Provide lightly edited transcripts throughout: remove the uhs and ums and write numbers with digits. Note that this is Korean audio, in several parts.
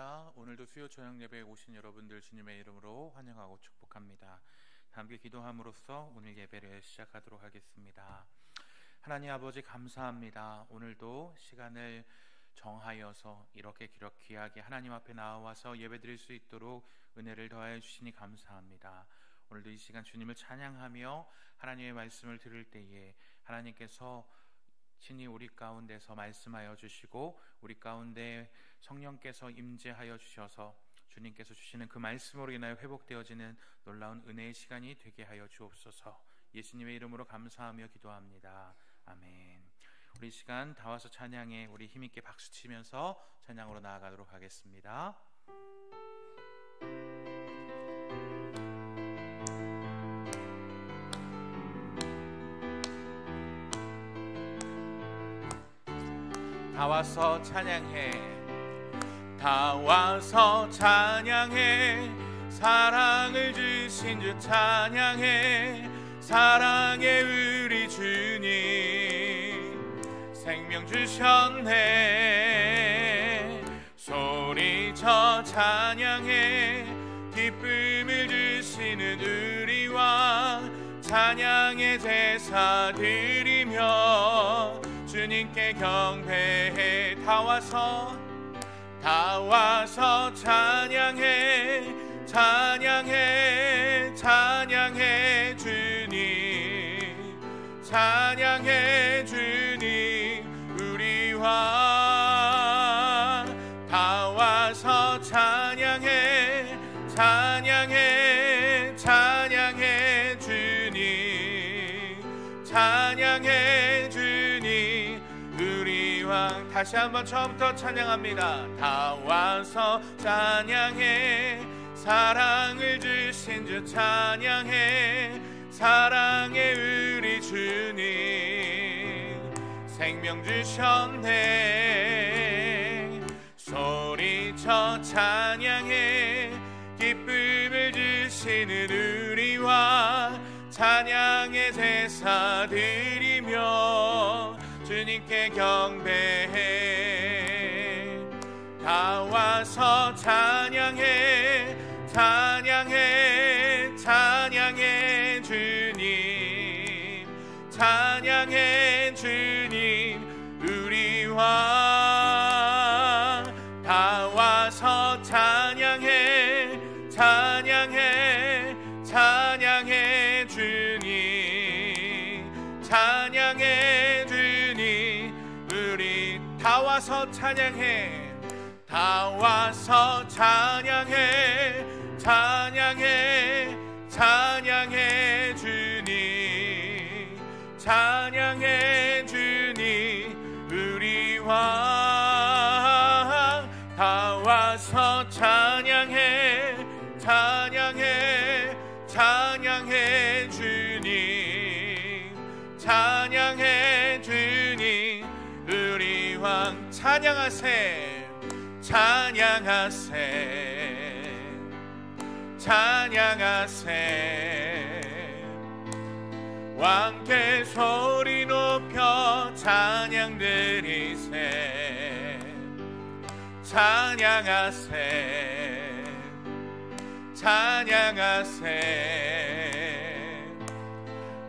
할렐루야. 오늘도 수요 저녁 예배에 오신 여러분들 주님의 이름으로 환영하고 축복합니다. 함께 기도함으로써 오늘 예배를 시작하도록 하겠습니다. 하나님 아버지 감사합니다. 오늘도 시간을 정하여서 이렇게 귀하게 하나님 앞에 나와서 예배드릴 수 있도록 은혜를 더하여 주시니 감사합니다. 오늘도 이 시간 주님을 찬양하며 하나님의 말씀을 들을 때에 하나님께서 친히 우리 가운데서 말씀하여 주시고 우리 가운데 성령께서 임재하여 주셔서 주님께서 주시는 그 말씀으로 인하여 회복되어지는 놀라운 은혜의 시간이 되게 하여 주옵소서. 예수님의 이름으로 감사하며 기도합니다. 아멘. 우리 이 시간 다 와서 찬양에 우리 힘있게 박수치면서 찬양으로 나아가도록 하겠습니다. 다 와서 찬양해, 다 와서 찬양해, 사랑을 주신 주 찬양해, 사랑의 우리 주님 생명 주셨네. 소리쳐 찬양해, 기쁨을 주시는 우리와 찬양의 제사 드리며 주님께 경배해. 다 와서 찬양해, 찬양해, 찬양해 주님, 찬양해 주님 우리와. 다 와서 찬양해, 찬양해, 찬양해 주님, 찬양해 주님 우리와. 다시 한번 처음부터 찬양합니다. 다 와서 찬양해, 사랑을 주신 주 찬양해, 사랑의 우리 주님 생명 주셨네. 소리쳐 찬양해, 기쁨을 주시는 우리와 찬양의 제사 드리며 주님께 경배해. 다 와서 찬양해, 찬양해, 찬양해 주님, 찬양해 주님 우리와. 다 와서 찬양해, 찬양해, 찬양해 주님, 찬양해 주님 우리. 다 와서 찬양해, 다 와서 찬양해, 찬양해, 찬양해 주님, 찬양해 주님 우리와. 다 와서 찬양해, 찬양해, 찬양해 주님, 찬양해 주님 우리 왕. 찬양하세, 찬양하세, 찬양하세. 왕께 소리 높여 찬양 드리세, 찬양하세, 찬양하세.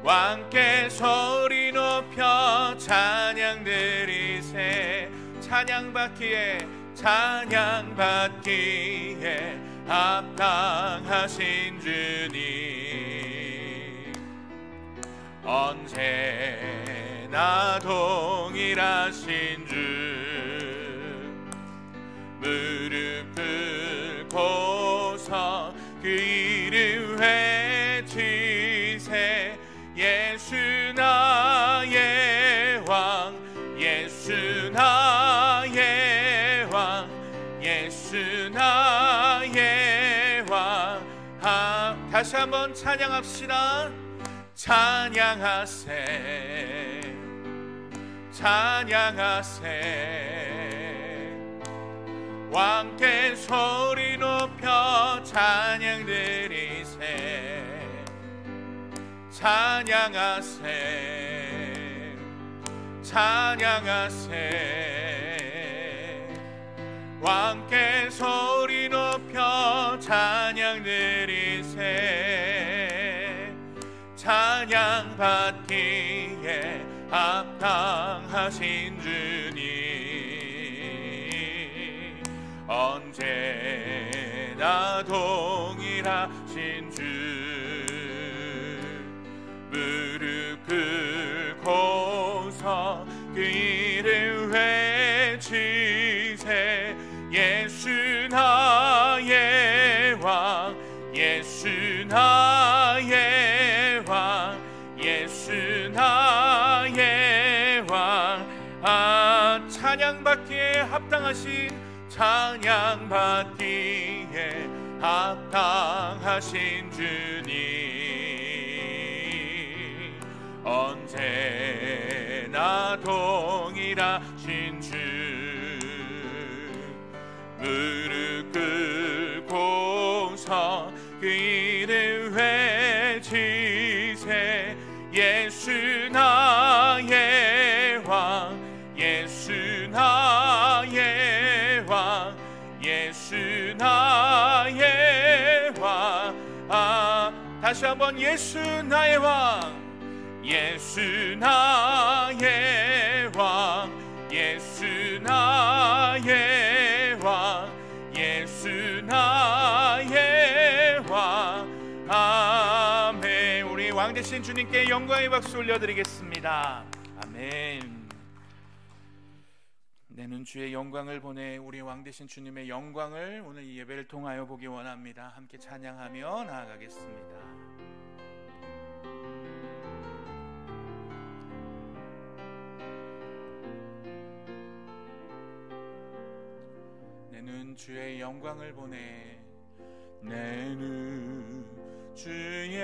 왕께 소리 높여 찬양 드리세. 찬양받기에, 찬양받기에 합당하신 주님, 언제나 동일하신 주. 무릎 꿇고서 그 이름 외치세. 예수 나의 왕, 예수 나의 왕, 예수 나의 왕. 다시 한번 찬양합시다. 찬양하세, 찬양하세. 왕께 소리 높여 찬양 드리세, 찬양하세, 찬양하세. 왕께 소리 높여 찬양 드리세. 찬양 받기에 합당하신 주님, 언제나 동일하신 주, 무릎 꿇고서 그 이름 외치세. 예수 나의 왕, 예수 나의 왕, 예수 나의 왕. 찬양받기에 합당하신, 찬양받기에 합당하신 주님, 언제나 동일하신 주, 무릎 꿇고서 그 이름 외치세. 예수 나의 왕, 예수 나의 왕, 예수 나의 왕. 다시 한번 예수 나의 왕, 예수 나의 왕, 예수 나의 왕, 예수 나의 왕. 아멘. 우리 왕 되신 주님께 영광의 박수 올려드리겠습니다. 아멘. 내는 주의 영광을 보내 우리 왕 되신 주님의 영광을 오늘 이 예배를 통하여 보기 원합니다. 함께 찬양하며 나아가겠습니다. 내는 주의 영광을 보내, 내는 주의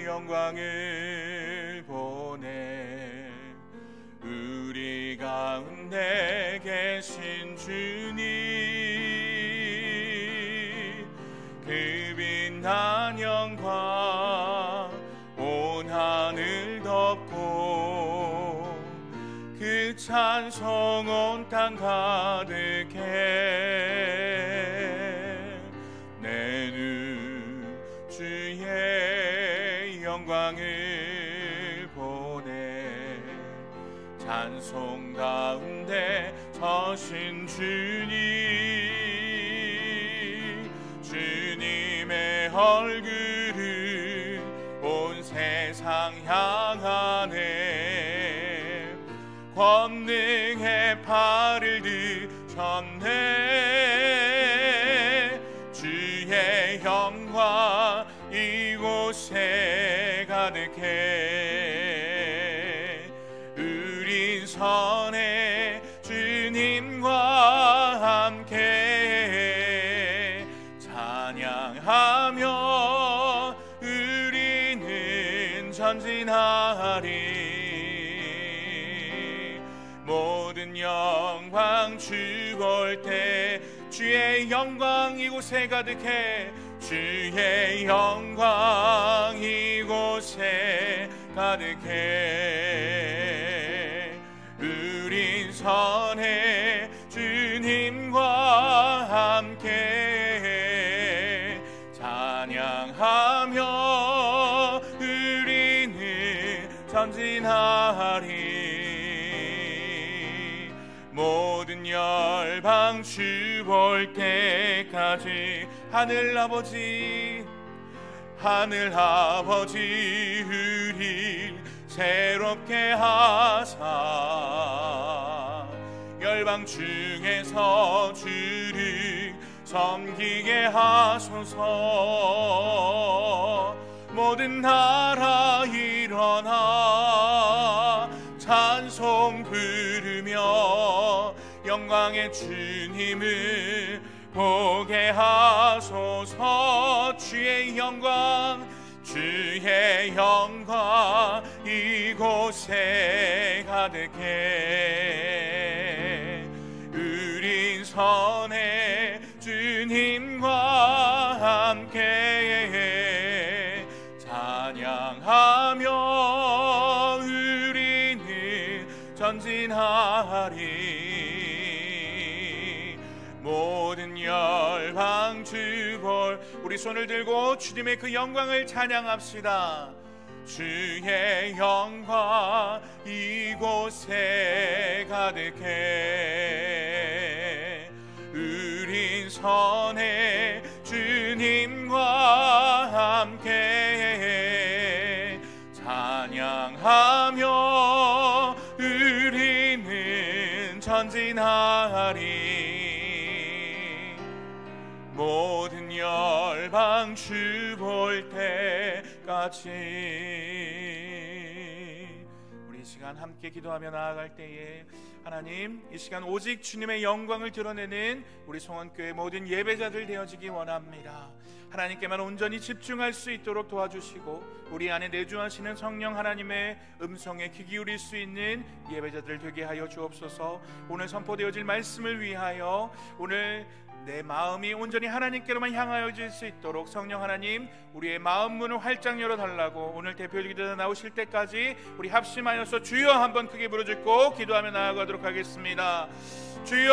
영광을 보내. 우리 가운데 계신 주님, 그 빛난 영광 온 하늘 덮고, 그 찬송 온 땅 가득해. 내는 주의 영광을 보내. 찬송 가운데 서신 주님, 주님의 얼굴을 온 세상 향하네. 권능의 팔을 드셨네. 주의 영광 이곳에 가득해. 우린 선해 주님과 함께 찬양하며 우리는 전진하리. 모든 영광 주 볼 때 주의 영광 이곳에 가득해. 주의 영광 이곳에 가득해. 우린 선해 주님과 함께 찬양하며 우리는 전진하리. 모든 열방 주 볼 때까지 하늘 아버지, 하늘 아버지 우릴 새롭게 하사 열방 중에서 주를 섬기게 하소서. 모든 나라 일어나 찬송 부르며 영광의 주님을 보게 하소서. 주의 영광, 주의 영광 이곳에 가득해. 우린 선해 주님과 함께 찬양하며 우리는 전진하리. 모든 열방 주볼 우리 손을 들고 주님의 그 영광을 찬양합시다. 주의 영광 이곳에 가득해 우린 선해 주님과 함께 찬양하며 우리는 전진하리. 모든 열방 주 볼 때까지. 우리 이 시간 함께 기도하며 나아갈 때에 하나님, 이 시간 오직 주님의 영광을 드러내는 우리 송원교회 모든 예배자들 되어지기 원합니다. 하나님께만 온전히 집중할 수 있도록 도와주시고 우리 안에 내주하시는 성령 하나님의 음성에 귀 기울일 수 있는 예배자들 되게 하여 주옵소서. 오늘 선포되어질 말씀을 위하여 오늘 내 마음이 온전히 하나님께로만 향하여질 수 있도록 성령 하나님, 우리의 마음 문을 활짝 열어달라고 오늘 대표기도에 나오실 때까지 우리 합심하여서 주여 한번 크게 부르짖고 기도하며 나아가도록 하겠습니다. 주여!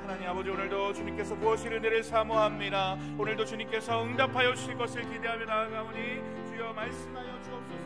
하나님 아버지, 오늘도 주님께서 무엇을 은혜를 사모합니다. 오늘도 주님께서 응답하여 주실 것을 기대하며 나아가오니 주여 말씀하여 주옵소서.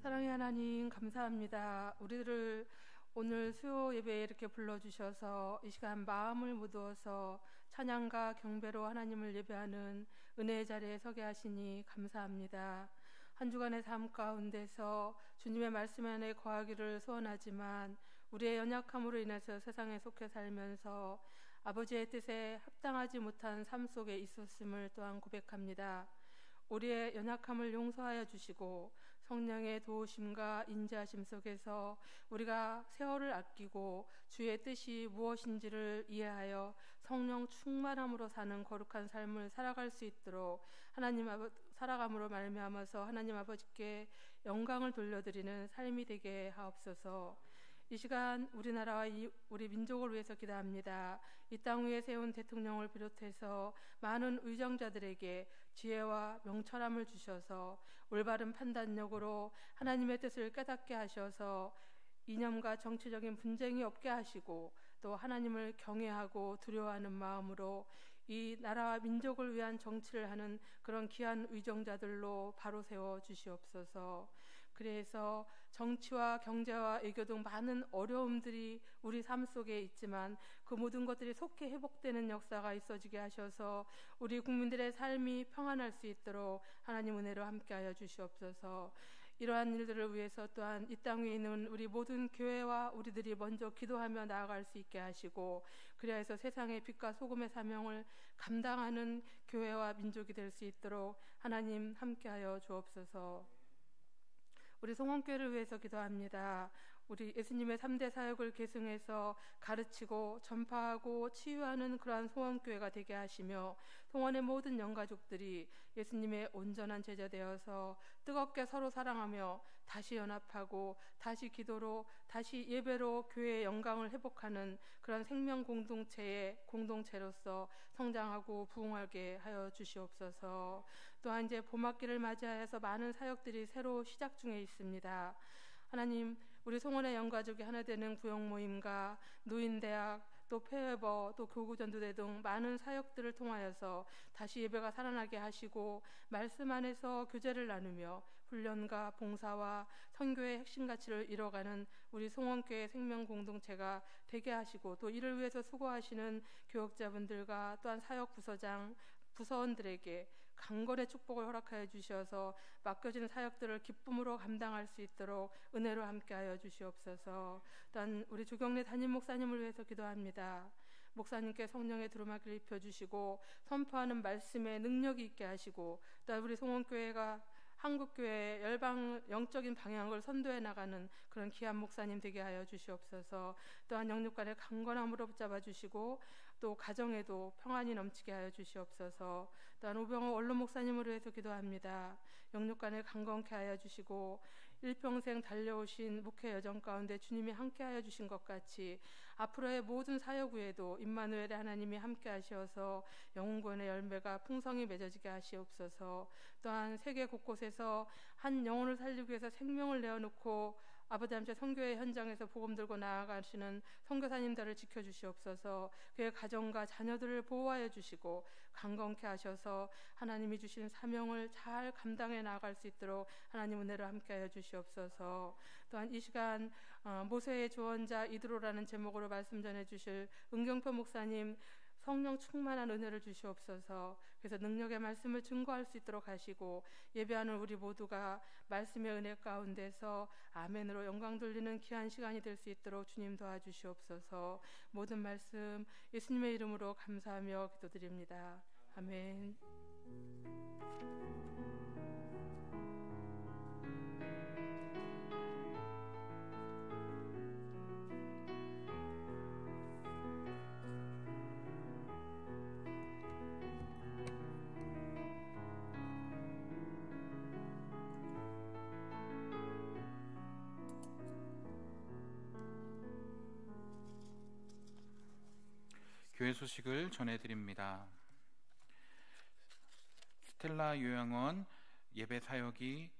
사랑의 하나님, 감사합니다. 우리를 오늘 수요 예배에 이렇게 불러주셔서 이 시간 마음을 묻어서 찬양과 경배로 하나님을 예배하는 은혜의 자리에 서게 하시니 감사합니다. 한 주간의 삶 가운데서 주님의 말씀 안에 거하기를 소원하지만 우리의 연약함으로 인해서 세상에 속해 살면서 아버지의 뜻에 합당하지 못한 삶 속에 있었음을 또한 고백합니다. 우리의 연약함을 용서하여 주시고 성령의 도우심과 인자하심 속에서 우리가 세월을 아끼고 주의 뜻이 무엇인지를 이해하여 성령 충만함으로 사는 거룩한 삶을 살아갈 수 있도록 살아감으로 말미암아서 하나님 아버지께 영광을 돌려드리는 삶이 되게 하옵소서. 이 시간 우리나라와 우리 민족을 위해서 기도합니다. 이 땅 위에 세운 대통령을 비롯해서 많은 의정자들에게 지혜와 명철함을 주셔서 올바른 판단력으로 하나님의 뜻을 깨닫게 하셔서 이념과 정치적인 분쟁이 없게 하시고 또 하나님을 경외하고 두려워하는 마음으로 이 나라와 민족을 위한 정치를 하는 그런 귀한 의정자들로 바로 세워 주시옵소서. 그래서 정치와 경제와 외교 등 많은 어려움들이 우리 삶 속에 있지만 그 모든 것들이 속히 회복되는 역사가 있어지게 하셔서 우리 국민들의 삶이 평안할 수 있도록 하나님 은혜로 함께하여 주시옵소서. 이러한 일들을 위해서 또한 이 땅 위에 있는 우리 모든 교회와 우리들이 먼저 기도하며 나아갈 수 있게 하시고 그리하여서 세상의 빛과 소금의 사명을 감당하는 교회와 민족이 될 수 있도록 하나님 함께하여 주옵소서. 우리 송원교회를 위해서 기도합니다. 우리 예수님의 3대 사역을 계승해서 가르치고 전파하고 치유하는 그러한 송원교회가 되게 하시며 송원의 모든 영가족들이 예수님의 온전한 제자 되어서 뜨겁게 서로 사랑하며 다시 연합하고 다시 기도로 다시 예배로 교회의 영광을 회복하는 그런 생명 공동체로서 성장하고 부흥하게 하여 주시옵소서. 또한 이제 봄학기를 맞이하여서 많은 사역들이 새로 시작 중에 있습니다. 하나님, 우리 송원의 영가족이 하나 되는 구역 모임과 노인대학 또 폐회버 또 교구전도대 등 많은 사역들을 통하여서 다시 예배가 살아나게 하시고 말씀 안에서 교제를 나누며 훈련과 봉사와 선교의 핵심 가치를 이뤄가는 우리 송원교회 생명 공동체가 되게 하시고 또 이를 위해서 수고하시는 교역자분들과 또한 사역 부서장, 부서원들에게 강건의 축복을 허락하여 주셔서 맡겨진 사역들을 기쁨으로 감당할 수 있도록 은혜로 함께하여 주시옵소서. 또한 우리 조경래 담임 목사님을 위해서 기도합니다. 목사님께 성령의 두루마기를 입혀주시고 선포하는 말씀에 능력이 있게 하시고, 또 우리 송원교회가 한국교회 열방 영적인 방향을 선도해 나가는 그런 귀한 목사님 되게 하여 주시옵소서. 또한 영육간의 강건함으로 붙잡아 주시고 또 가정에도 평안이 넘치게 하여 주시옵소서. 또한 오병호 원로 목사님으로 해서 기도합니다. 영육간을 강건케 하여 주시고 일평생 달려오신 목회 여정 가운데 주님이 함께하여 주신 것 같이 앞으로의 모든 사역 후에도 임마누엘의 하나님이 함께하시어서 영혼권의 열매가 풍성히 맺어지게 하시옵소서. 또한 세계 곳곳에서 한 영혼을 살리기 위해서 생명을 내어놓고 아버지 함께 선교의 현장에서 복음 들고 나아가시는 선교사님들을 지켜주시옵소서. 그의 가정과 자녀들을 보호하여 주시고 강건케 하셔서 하나님이 주신 사명을 잘 감당해 나아갈 수 있도록 하나님 은혜로 함께하여 주시옵소서. 또한 이 시간 모세의 조언자 이드로라는 제목으로 말씀 전해주실 은경표 목사님 성령 충만한 은혜를 주시옵소서. 그래서 능력의 말씀을 증거할 수 있도록 하시고 예배하는 우리 모두가 말씀의 은혜 가운데서 아멘으로 영광 돌리는 귀한 시간이 될 수 있도록 주님 도와주시옵소서. 모든 말씀 예수님의 이름으로 감사하며 기도드립니다. 아멘. 교회 소식을 전해드립니다. 스텔라 요양원 예배 사역이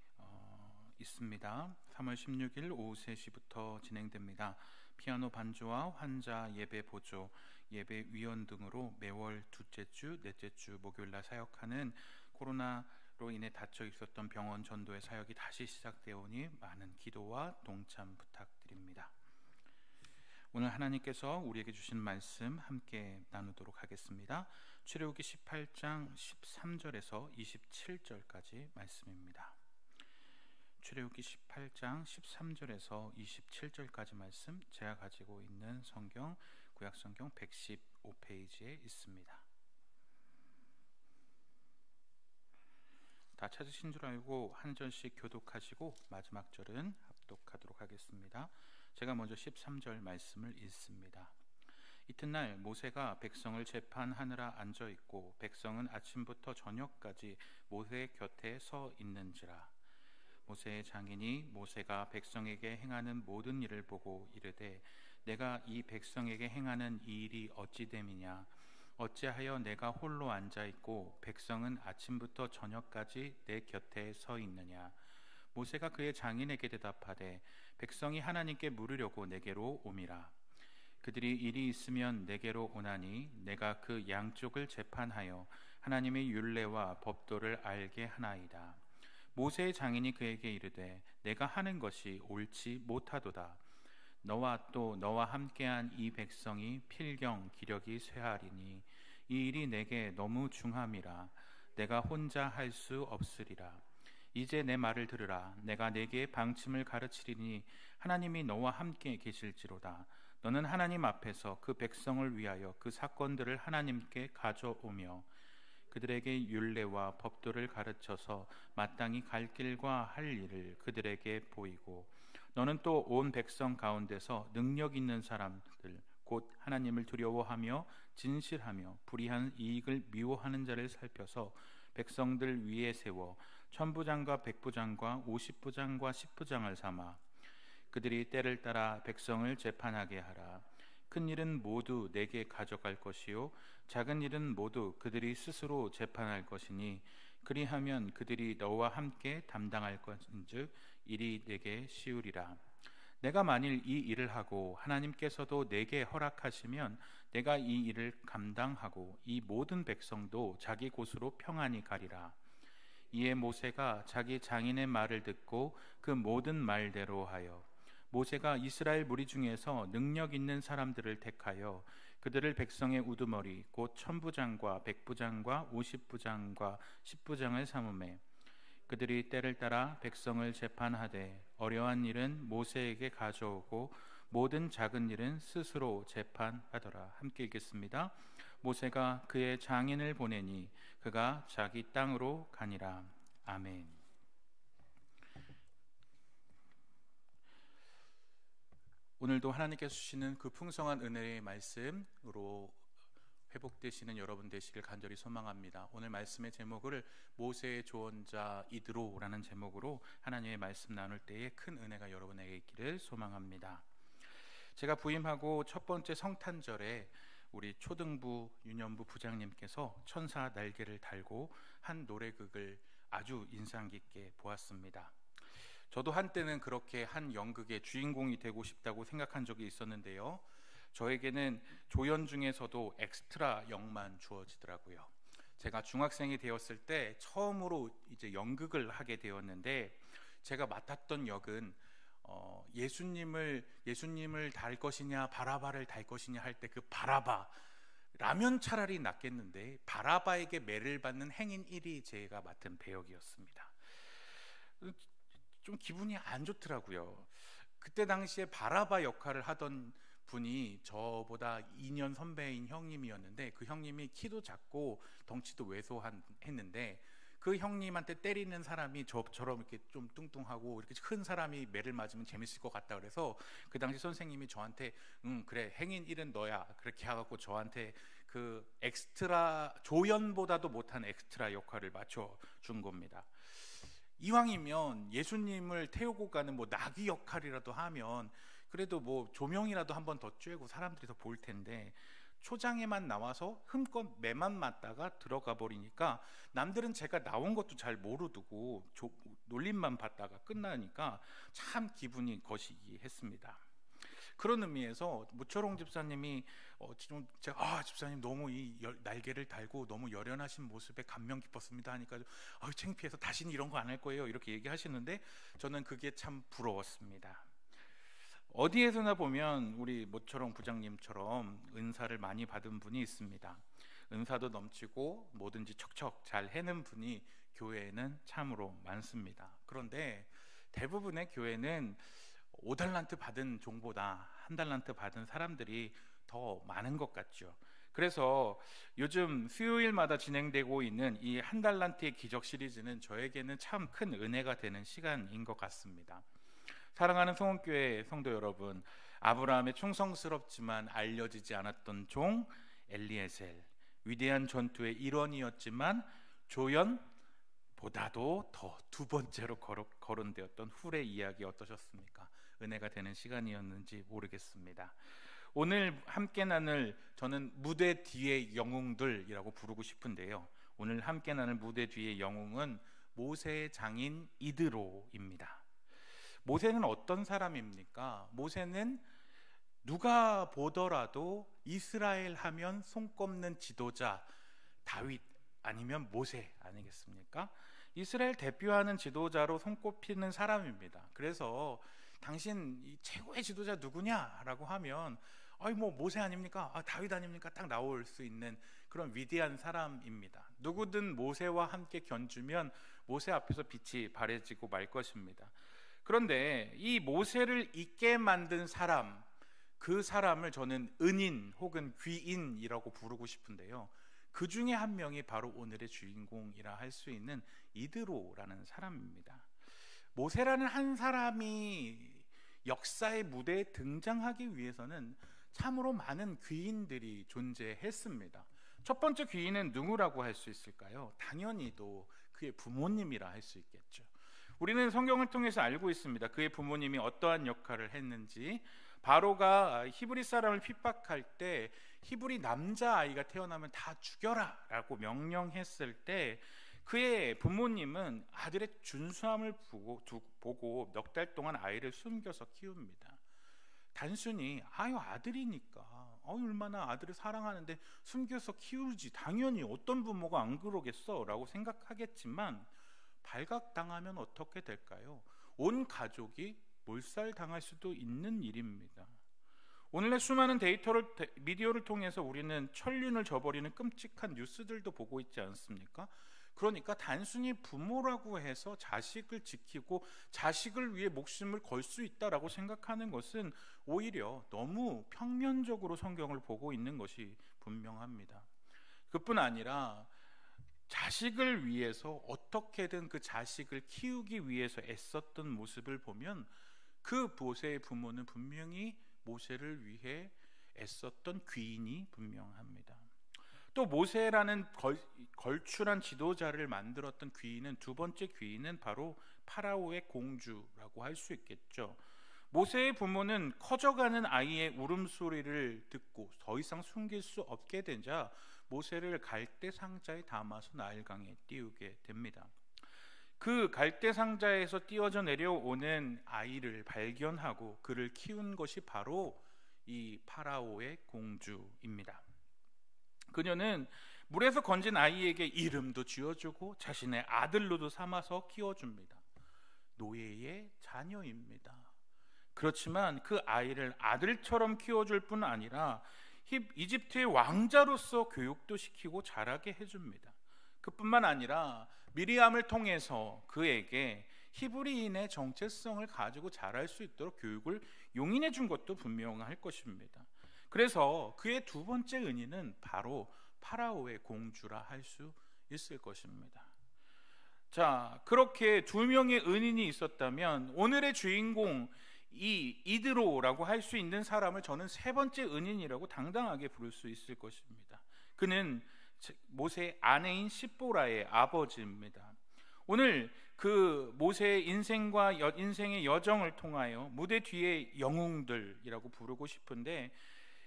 있습니다. 3월 16일 오후 3시부터 진행됩니다. 피아노 반주와 환자 예배 보조, 예배 위원 등으로 매월 둘째 주, 넷째 주 목요일날 사역하는 코로나로 인해 닫혀 있었던 병원 전도의 사역이 다시 시작되어 오니 많은 기도와 동참 부탁드립니다. 오늘 하나님께서 우리에게 주신 말씀 함께 나누도록 하겠습니다. 출애굽기 18장 13절에서 27절까지 말씀입니다. 출애굽기 18장 13절에서 27절까지 말씀, 제가 가지고 있는 성경 구약성경 115페이지에 있습니다. 다 찾으신 줄 알고 한 절씩 교독하시고 마지막 절은 합독하도록 하겠습니다. 제가 먼저 13절 말씀을 읽습니다. 이튿날 모세가 백성을 재판하느라 앉아있고 백성은 아침부터 저녁까지 모세 곁에 서 있는지라. 모세의 장인이 모세가 백성에게 행하는 모든 일을 보고 이르되 내가 이 백성에게 행하는 이 일이 어찌 됨이냐. 어찌하여 내가 홀로 앉아있고 백성은 아침부터 저녁까지 내 곁에 서 있느냐. 모세가 그의 장인에게 대답하되 백성이 하나님께 물으려고 내게로 오미라. 그들이 일이 있으면 내게로 오나니 내가 그 양쪽을 재판하여 하나님의 율례와 법도를 알게 하나이다. 모세의 장인이 그에게 이르되 내가 하는 것이 옳지 못하도다. 너와 또 너와 함께한 이 백성이 필경 기력이 쇠하리니 이 일이 내게 너무 중함이라. 내가 혼자 할 수 없으리라. 이제 내 말을 들으라. 내가 내게 방침을 가르치리니 하나님이 너와 함께 계실지로다. 너는 하나님 앞에서 그 백성을 위하여 그 사건들을 하나님께 가져오며 그들에게 율례와 법도를 가르쳐서 마땅히 갈 길과 할 일을 그들에게 보이고 너는 또 온 백성 가운데서 능력 있는 사람들 곧 하나님을 두려워하며 진실하며 불의한 이익을 미워하는 자를 살펴서 백성들 위에 세워 천부장과 백부장과 50부장과 10부장을 삼아 그들이 때를 따라 백성을 재판하게 하라. 큰 일은 모두 내게 가져갈 것이요 작은 일은 모두 그들이 스스로 재판할 것이니 그리하면 그들이 너와 함께 담당할 것인즉 일이 내게 쉬우리라. 내가 만일 이 일을 하고 하나님께서도 내게 허락하시면 내가 이 일을 감당하고 이 모든 백성도 자기 곳으로 평안히 가리라. 이에 모세가 자기 장인의 말을 듣고 그 모든 말대로 하여 모세가 이스라엘 무리 중에서 능력 있는 사람들을 택하여 그들을 백성의 우두머리 곧 천부장과 백부장과 50부장과 10부장을 삼으매 그들이 때를 따라 백성을 재판하되 어려운 일은 모세에게 가져오고 모든 작은 일은 스스로 재판하더라. 함께 읽겠습니다. 모세가 그의 장인을 보내니 그가 자기 땅으로 가니라. 아멘. 오늘도 하나님께서 주시는 그 풍성한 은혜의 말씀으로 회복되시는 여러분 되시길 간절히 소망합니다. 오늘 말씀의 제목을 모세의 조언자 이드로라는 제목으로 하나님의 말씀 나눌 때에 큰 은혜가 여러분에게 있기를 소망합니다. 제가 부임하고 첫 번째 성탄절에 우리 초등부 유년부 부장님께서 천사 날개를 달고 한 노래극을 아주 인상 깊게 보았습니다. 저도 한때는 그렇게 한 연극의 주인공이 되고 싶다고 생각한 적이 있었는데요. 저에게는 조연 중에서도 엑스트라 역만 주어지더라고요. 제가 중학생이 되었을 때 처음으로 이제 연극을 하게 되었는데, 제가 맡았던 역은 예수님을 달 것이냐 바라바를 달 것이냐 할 때 그 바라바라면 차라리 낫겠는데 바라바에게 매를 받는 행인 1이 제가 맡은 배역이었습니다. 좀 기분이 안 좋더라고요. 그때 당시에 바라바 역할을 하던 분이 저보다 2년 선배인 형님이었는데, 그 형님이 키도 작고 덩치도 왜소했는데 그 형님한테 때리는 사람이 저처럼 이렇게 좀 뚱뚱하고 이렇게 큰 사람이 매를 맞으면 재밌을 것 같다 그래서 그 당시 선생님이 저한테 그래 행인 1은 너야 그렇게 해갖고 저한테 그 엑스트라 조연보다도 못한 엑스트라 역할을 맞춰준 겁니다. 이왕이면 예수님을 태우고 가는 뭐 나귀 역할이라도 하면 그래도 뭐 조명이라도 한 번 더 쬐고 사람들이 더 볼 텐데, 초장에만 나와서 흠껏 매만 맞다가 들어가 버리니까 남들은 제가 나온 것도 잘 모르고 놀림만 받다가 끝나니까 참 기분이 거시기 했습니다. 그런 의미에서 무철홍 집사님이 집사님 너무 이 날개를 달고 너무 열연하신 모습에 감명 깊었습니다 하니까 창피해서 다시는 이런 거 안 할 거예요 이렇게 얘기하시는데, 저는 그게 참 부러웠습니다. 어디에서나 보면 우리 모철홍 부장님처럼 은사를 많이 받은 분이 있습니다. 은사도 넘치고 뭐든지 척척 잘 해는 분이 교회에는 참으로 많습니다. 그런데 대부분의 교회는 5달란트 받은 종보다 1달란트 받은 사람들이 더 많은 것 같죠. 그래서 요즘 수요일마다 진행되고 있는 이 1달란트의 기적 시리즈는 저에게는 참 큰 은혜가 되는 시간인 것 같습니다. 사랑하는 송원교회 성도 여러분, 아브라함의 충성스럽지만 알려지지 않았던 종 엘리에셀, 위대한 전투의 일원이었지만 조연보다도 더 두 번째로 거론되었던 훌의 이야기 어떠셨습니까? 은혜가 되는 시간이었는지 모르겠습니다. 오늘 함께 나눌, 저는 무대 뒤의 영웅들이라고 부르고 싶은데요, 오늘 함께 나눌 무대 뒤의 영웅은 모세의 장인 이드로입니다. 모세는 어떤 사람입니까? 모세는 누가 보더라도 이스라엘 하면 손꼽는 지도자 다윗 아니면 모세 아니겠습니까? 이스라엘 대표하는 지도자로 손꼽히는 사람입니다. 그래서 당신 최고의 지도자 누구냐라고 하면 뭐 모세 아닙니까? 다윗 아닙니까? 딱 나올 수 있는 그런 위대한 사람입니다. 누구든 모세와 함께 견주면 모세 앞에서 빛이 발해지고 말 것입니다. 그런데 이 모세를 있게 만든 사람, 그 사람을 저는 은인 혹은 귀인이라고 부르고 싶은데요, 그 중에 한 명이 바로 오늘의 주인공이라 할 수 있는 이드로라는 사람입니다. 모세라는 한 사람이 역사의 무대에 등장하기 위해서는 참으로 많은 귀인들이 존재했습니다. 첫 번째 귀인은 누구라고 할 수 있을까요? 당연히도 그의 부모님이라 할 수 있겠죠. 우리는 성경을 통해서 알고 있습니다. 그의 부모님이 어떠한 역할을 했는지. 바로가 히브리 사람을 핍박할 때 히브리 남자아이가 태어나면 다 죽여라 라고 명령했을 때 그의 부모님은 아들의 준수함을 보고 넉 달 동안 아이를 숨겨서 키웁니다. 단순히 아들이니까 얼마나 아들을 사랑하는데 숨겨서 키우지, 당연히 어떤 부모가 안 그러겠어 라고 생각하겠지만, 발각당하면 어떻게 될까요? 온 가족이 몰살당할 수도 있는 일입니다. 오늘날 수많은 미디어를 통해서 우리는 천륜을 저버리는 끔찍한 뉴스들도 보고 있지 않습니까? 그러니까 단순히 부모라고 해서 자식을 지키고 자식을 위해 목숨을 걸 수 있다라고 생각하는 것은 오히려 너무 평면적으로 성경을 보고 있는 것이 분명합니다. 그뿐 아니라 자식을 위해서 어떻게든 그 자식을 키우기 위해서 애썼던 모습을 보면 그 모세의 부모는 분명히 모세를 위해 애썼던 귀인이 분명합니다. 또 모세라는 걸출한 지도자를 만들었던 귀인은, 두 번째 귀인은 바로 파라오의 공주라고 할 수 있겠죠. 모세의 부모는 커져가는 아이의 울음소리를 듣고 더 이상 숨길 수 없게 되자 모세를 갈대 상자에 담아서 나일강에 띄우게 됩니다. 그 갈대 상자에서 띄어져 내려오는 아이를 발견하고 그를 키운 것이 바로 이 파라오의 공주입니다. 그녀는 물에서 건진 아이에게 이름도 지어주고 자신의 아들로도 삼아서 키워줍니다. 노예의 자녀입니다. 그렇지만 그 아이를 아들처럼 키워줄 뿐 아니라 이집트의 왕자로서 교육도 시키고 자라게 해줍니다. 그뿐만 아니라 미리암을 통해서 그에게 히브리인의 정체성을 가지고 자랄 수 있도록 교육을 용인해 준 것도 분명할 것입니다. 그래서 그의 두 번째 은인은 바로 파라오의 공주라 할 수 있을 것입니다. 자, 그렇게 두 명의 은인이 있었다면 오늘의 주인공 이드로라고 할 수 있는 사람을 저는 세 번째 은인이라고 당당하게 부를 수 있을 것입니다. 그는 모세의 아내인 십보라의 아버지입니다. 오늘 그 모세의 인생과 인생의 여정을 통하여 무대 뒤의 영웅들이라고 부르고 싶은데,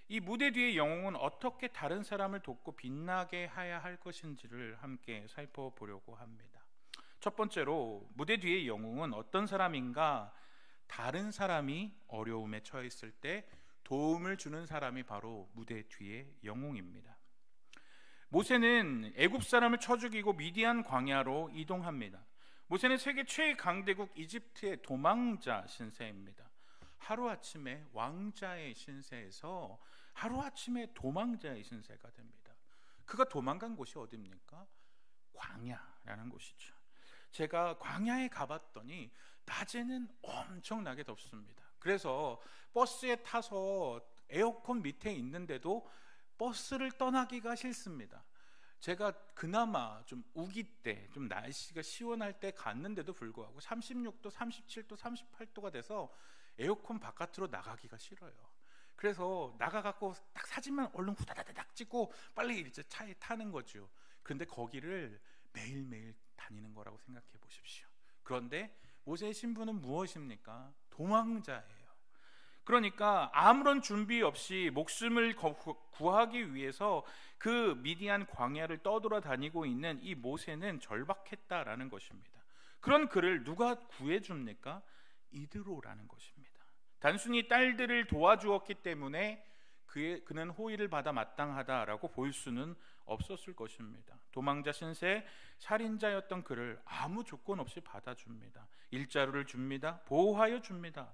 이 무대 뒤의 영웅은 어떻게 다른 사람을 돕고 빛나게 해야 할 것인지를 함께 살펴보려고 합니다. 첫 번째로 무대 뒤의 영웅은 어떤 사람인가? 다른 사람이 어려움에 처했을 때 도움을 주는 사람이 바로 무대 뒤의 영웅입니다. 모세는 애굽 사람을 쳐 죽이고 미디안 광야로 이동합니다. 모세는 세계 최강대국 이집트의 도망자 신세입니다. 하루아침에 왕자의 신세에서 하루아침에 도망자의 신세가 됩니다. 그가 도망간 곳이 어디입니까? 광야라는 곳이죠. 제가 광야에 가봤더니 낮에는 엄청나게 덥습니다. 그래서 버스에 타서 에어컨 밑에 있는데도 버스를 떠나기가 싫습니다. 제가 그나마 좀 우기 때, 좀 날씨가 시원할 때 갔는데도 불구하고 36도, 37도, 38도가 돼서 에어컨 바깥으로 나가기가 싫어요. 그래서 나가갖고 딱 사진만 얼른 후다다닥 찍고 빨리 이제 차에 타는 거죠. 그런데 거기를 매일매일 다니는 거라고 생각해 보십시오. 그런데 모세의 신분은 무엇입니까? 도망자예요. 그러니까 아무런 준비 없이 목숨을 구하기 위해서 그 미디안 광야를 떠돌아다니고 있는 이 모세는 절박했다라는 것입니다. 그런 그를 누가 구해줍니까? 이드로라는 것입니다. 단순히 딸들을 도와주었기 때문에 그는 호의를 받아 마땅하다라고 볼 수는 없었을 것입니다. 도망자 신세, 살인자였던 그를 아무 조건 없이 받아줍니다. 일자루를 줍니다. 보호하여 줍니다.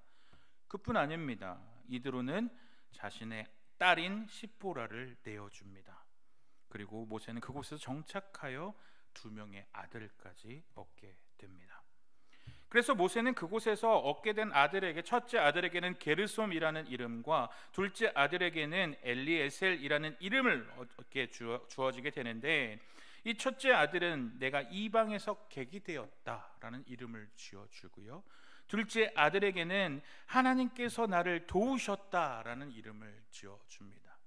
그뿐 아닙니다. 이드로는 자신의 딸인 십보라를 내어줍니다. 그리고 모세는 그곳에서 정착하여 두 명의 아들까지 얻게 됩니다. 그래서 모세는 그곳에서 얻게 된 아들에게, 첫째 아들에게는 게르솜이라는 이름과 둘째 아들에게는 엘리에셀이라는 이름을 얻게 주어지게 되는데, 이 첫째 아들은 내가 이방에서 객이 되었다라는 이름을 지어주고요, 둘째 아들에게는 하나님께서 나를 도우셨다라는 이름을 지어줍니다.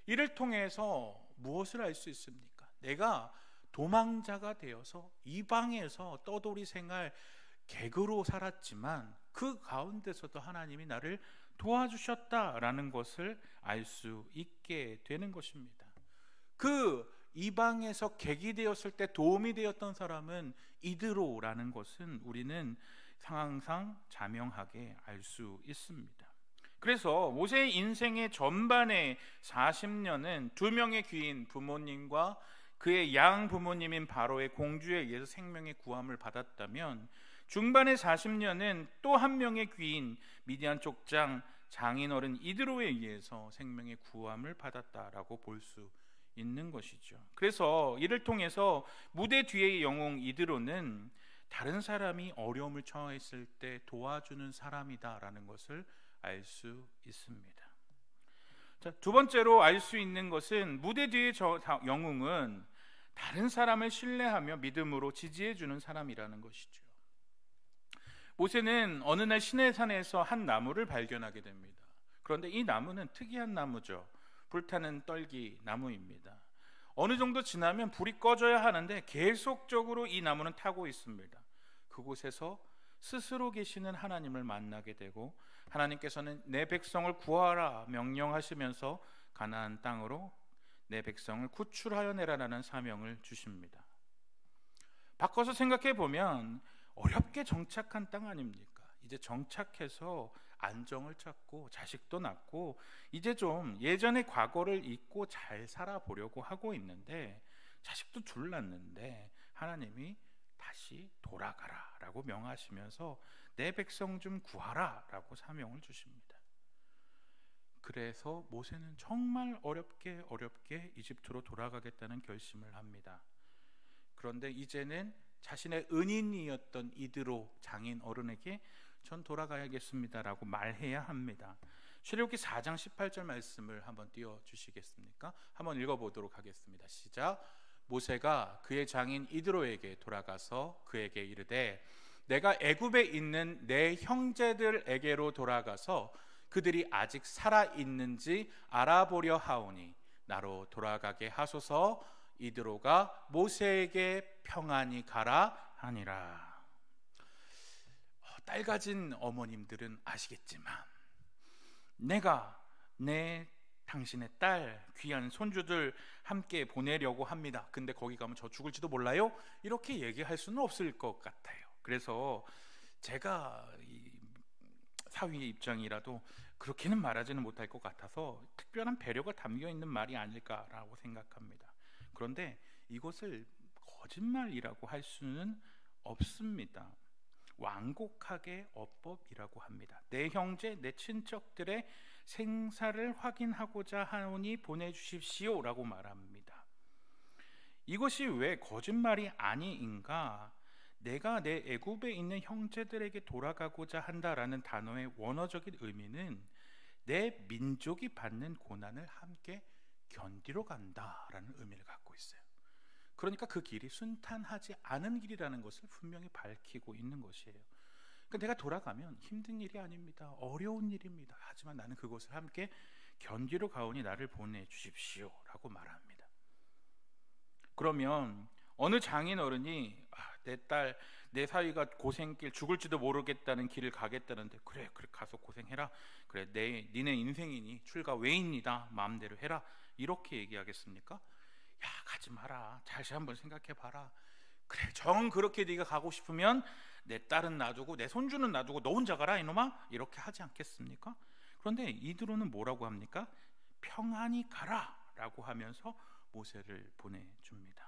이를 통해서 무엇을 알 수 있습니까? 내가 도망자가 되어서 이방에서 떠돌이 생활 객으로 살았지만 그 가운데서도 하나님이 나를 도와주셨다라는 것을 알 수 있게 되는 것입니다. 그 이방에서 객이 되었을 때 도움이 되었던 사람은 이드로라는 것은 우리는 항상 자명하게 알 수 있습니다. 그래서 모세의 인생의 전반의 40년은 두 명의 귀인 부모님과 그의 양 부모님인 바로의 공주에 의해서 생명의 구함을 받았다면, 중반의 40년은 또 한 명의 귀인 미디안 족장 장인어른 이드로에 의해서 생명의 구함을 받았다라고 볼 수 있는 것이죠. 그래서 이를 통해서 무대 뒤의 영웅 이드로는 다른 사람이 어려움을 처했을 때 도와주는 사람이다라는 것을 알 수 있습니다. 자, 두 번째로 알 수 있는 것은 무대 뒤의 영웅은 다른 사람을 신뢰하며 믿음으로 지지해주는 사람이라는 것이죠. 모세는 어느 날 시내산에서 한 나무를 발견하게 됩니다. 그런데 이 나무는 특이한 나무죠. 불타는 떨기 나무입니다. 어느 정도 지나면 불이 꺼져야 하는데 계속적으로 이 나무는 타고 있습니다. 그곳에서 스스로 계시는 하나님을 만나게 되고 하나님께서는 내 백성을 구하라 명령하시면서 가나안 땅으로 내 백성을 구출하여 내라라는 사명을 주십니다. 바꿔서 생각해 보면 어렵게 정착한 땅 아닙니까? 이제 정착해서 안정을 찾고 자식도 낳고 이제 좀 예전의 과거를 잊고 잘 살아보려고 하고 있는데 자식도 둘 낳는데 하나님이 다시 돌아가라 라고 명하시면서 내 백성 좀 구하라 라고 사명을 주십니다. 그래서 모세는 정말 어렵게 이집트로 돌아가겠다는 결심을 합니다. 그런데 이제는 자신의 은인이었던 이드로 장인 어른에게 전 돌아가야겠습니다라고 말해야 합니다. 출애굽기 4장 18절 말씀을 한번 띄워주시겠습니까? 한번 읽어보도록 하겠습니다. 시작. 모세가 그의 장인 이드로에게 돌아가서 그에게 이르되 내가 애굽에 있는 내 형제들에게로 돌아가서 그들이 아직 살아있는지 알아보려 하오니 나로 돌아가게 하소서. 이드로가 모세에게 평안히 가라 하니라. 딸 가진 어머님들은 아시겠지만 내가 당신의 딸 귀한 손주들 함께 보내려고 합니다. 근데 거기 가면 저 죽을지도 몰라요? 이렇게 얘기할 수는 없을 것 같아요. 그래서 제가 사위의 입장이라도 그렇게는 말하지는 못할 것 같아서 특별한 배려가 담겨 있는 말이 아닐까라고 생각합니다. 그런데 이것을 거짓말이라고 할 수는 없습니다. 완곡하게 어법이라고 합니다. 내 형제, 내 친척들의 생사를 확인하고자 하오니 보내주십시오 라고 말합니다. 이것이 왜 거짓말이 아니인가? 내가 내 애굽에 있는 형제들에게 돌아가고자 한다라는 단어의 원어적인 의미는 내 민족이 받는 고난을 함께 견디러 간다라는 의미를 갖고 있어요. 그러니까 그 길이 순탄하지 않은 길이라는 것을 분명히 밝히고 있는 것이에요. 그러니까 내가 돌아가면 힘든 일이 아닙니다. 어려운 일입니다. 하지만 나는 그것을 함께 견디러 가오니 나를 보내주십시오 라고 말합니다. 그러면 어느 장인어른이 내 딸, 내 사위가 고생길 죽을지도 모르겠다는 길을 가겠다는데 그래 가서 고생해라. 그래 니네 인생이니 출가 외인이다. 마음대로 해라. 이렇게 얘기하겠습니까? 야 가지 마라. 다시 한번 생각해봐라. 그래 정 그렇게 네가 가고 싶으면 내 딸은 놔두고 내 손주는 놔두고 너 혼자 가라 이놈아. 이렇게 하지 않겠습니까? 그런데 이드로는 뭐라고 합니까? 평안히 가라 라고 하면서 모세를 보내줍니다.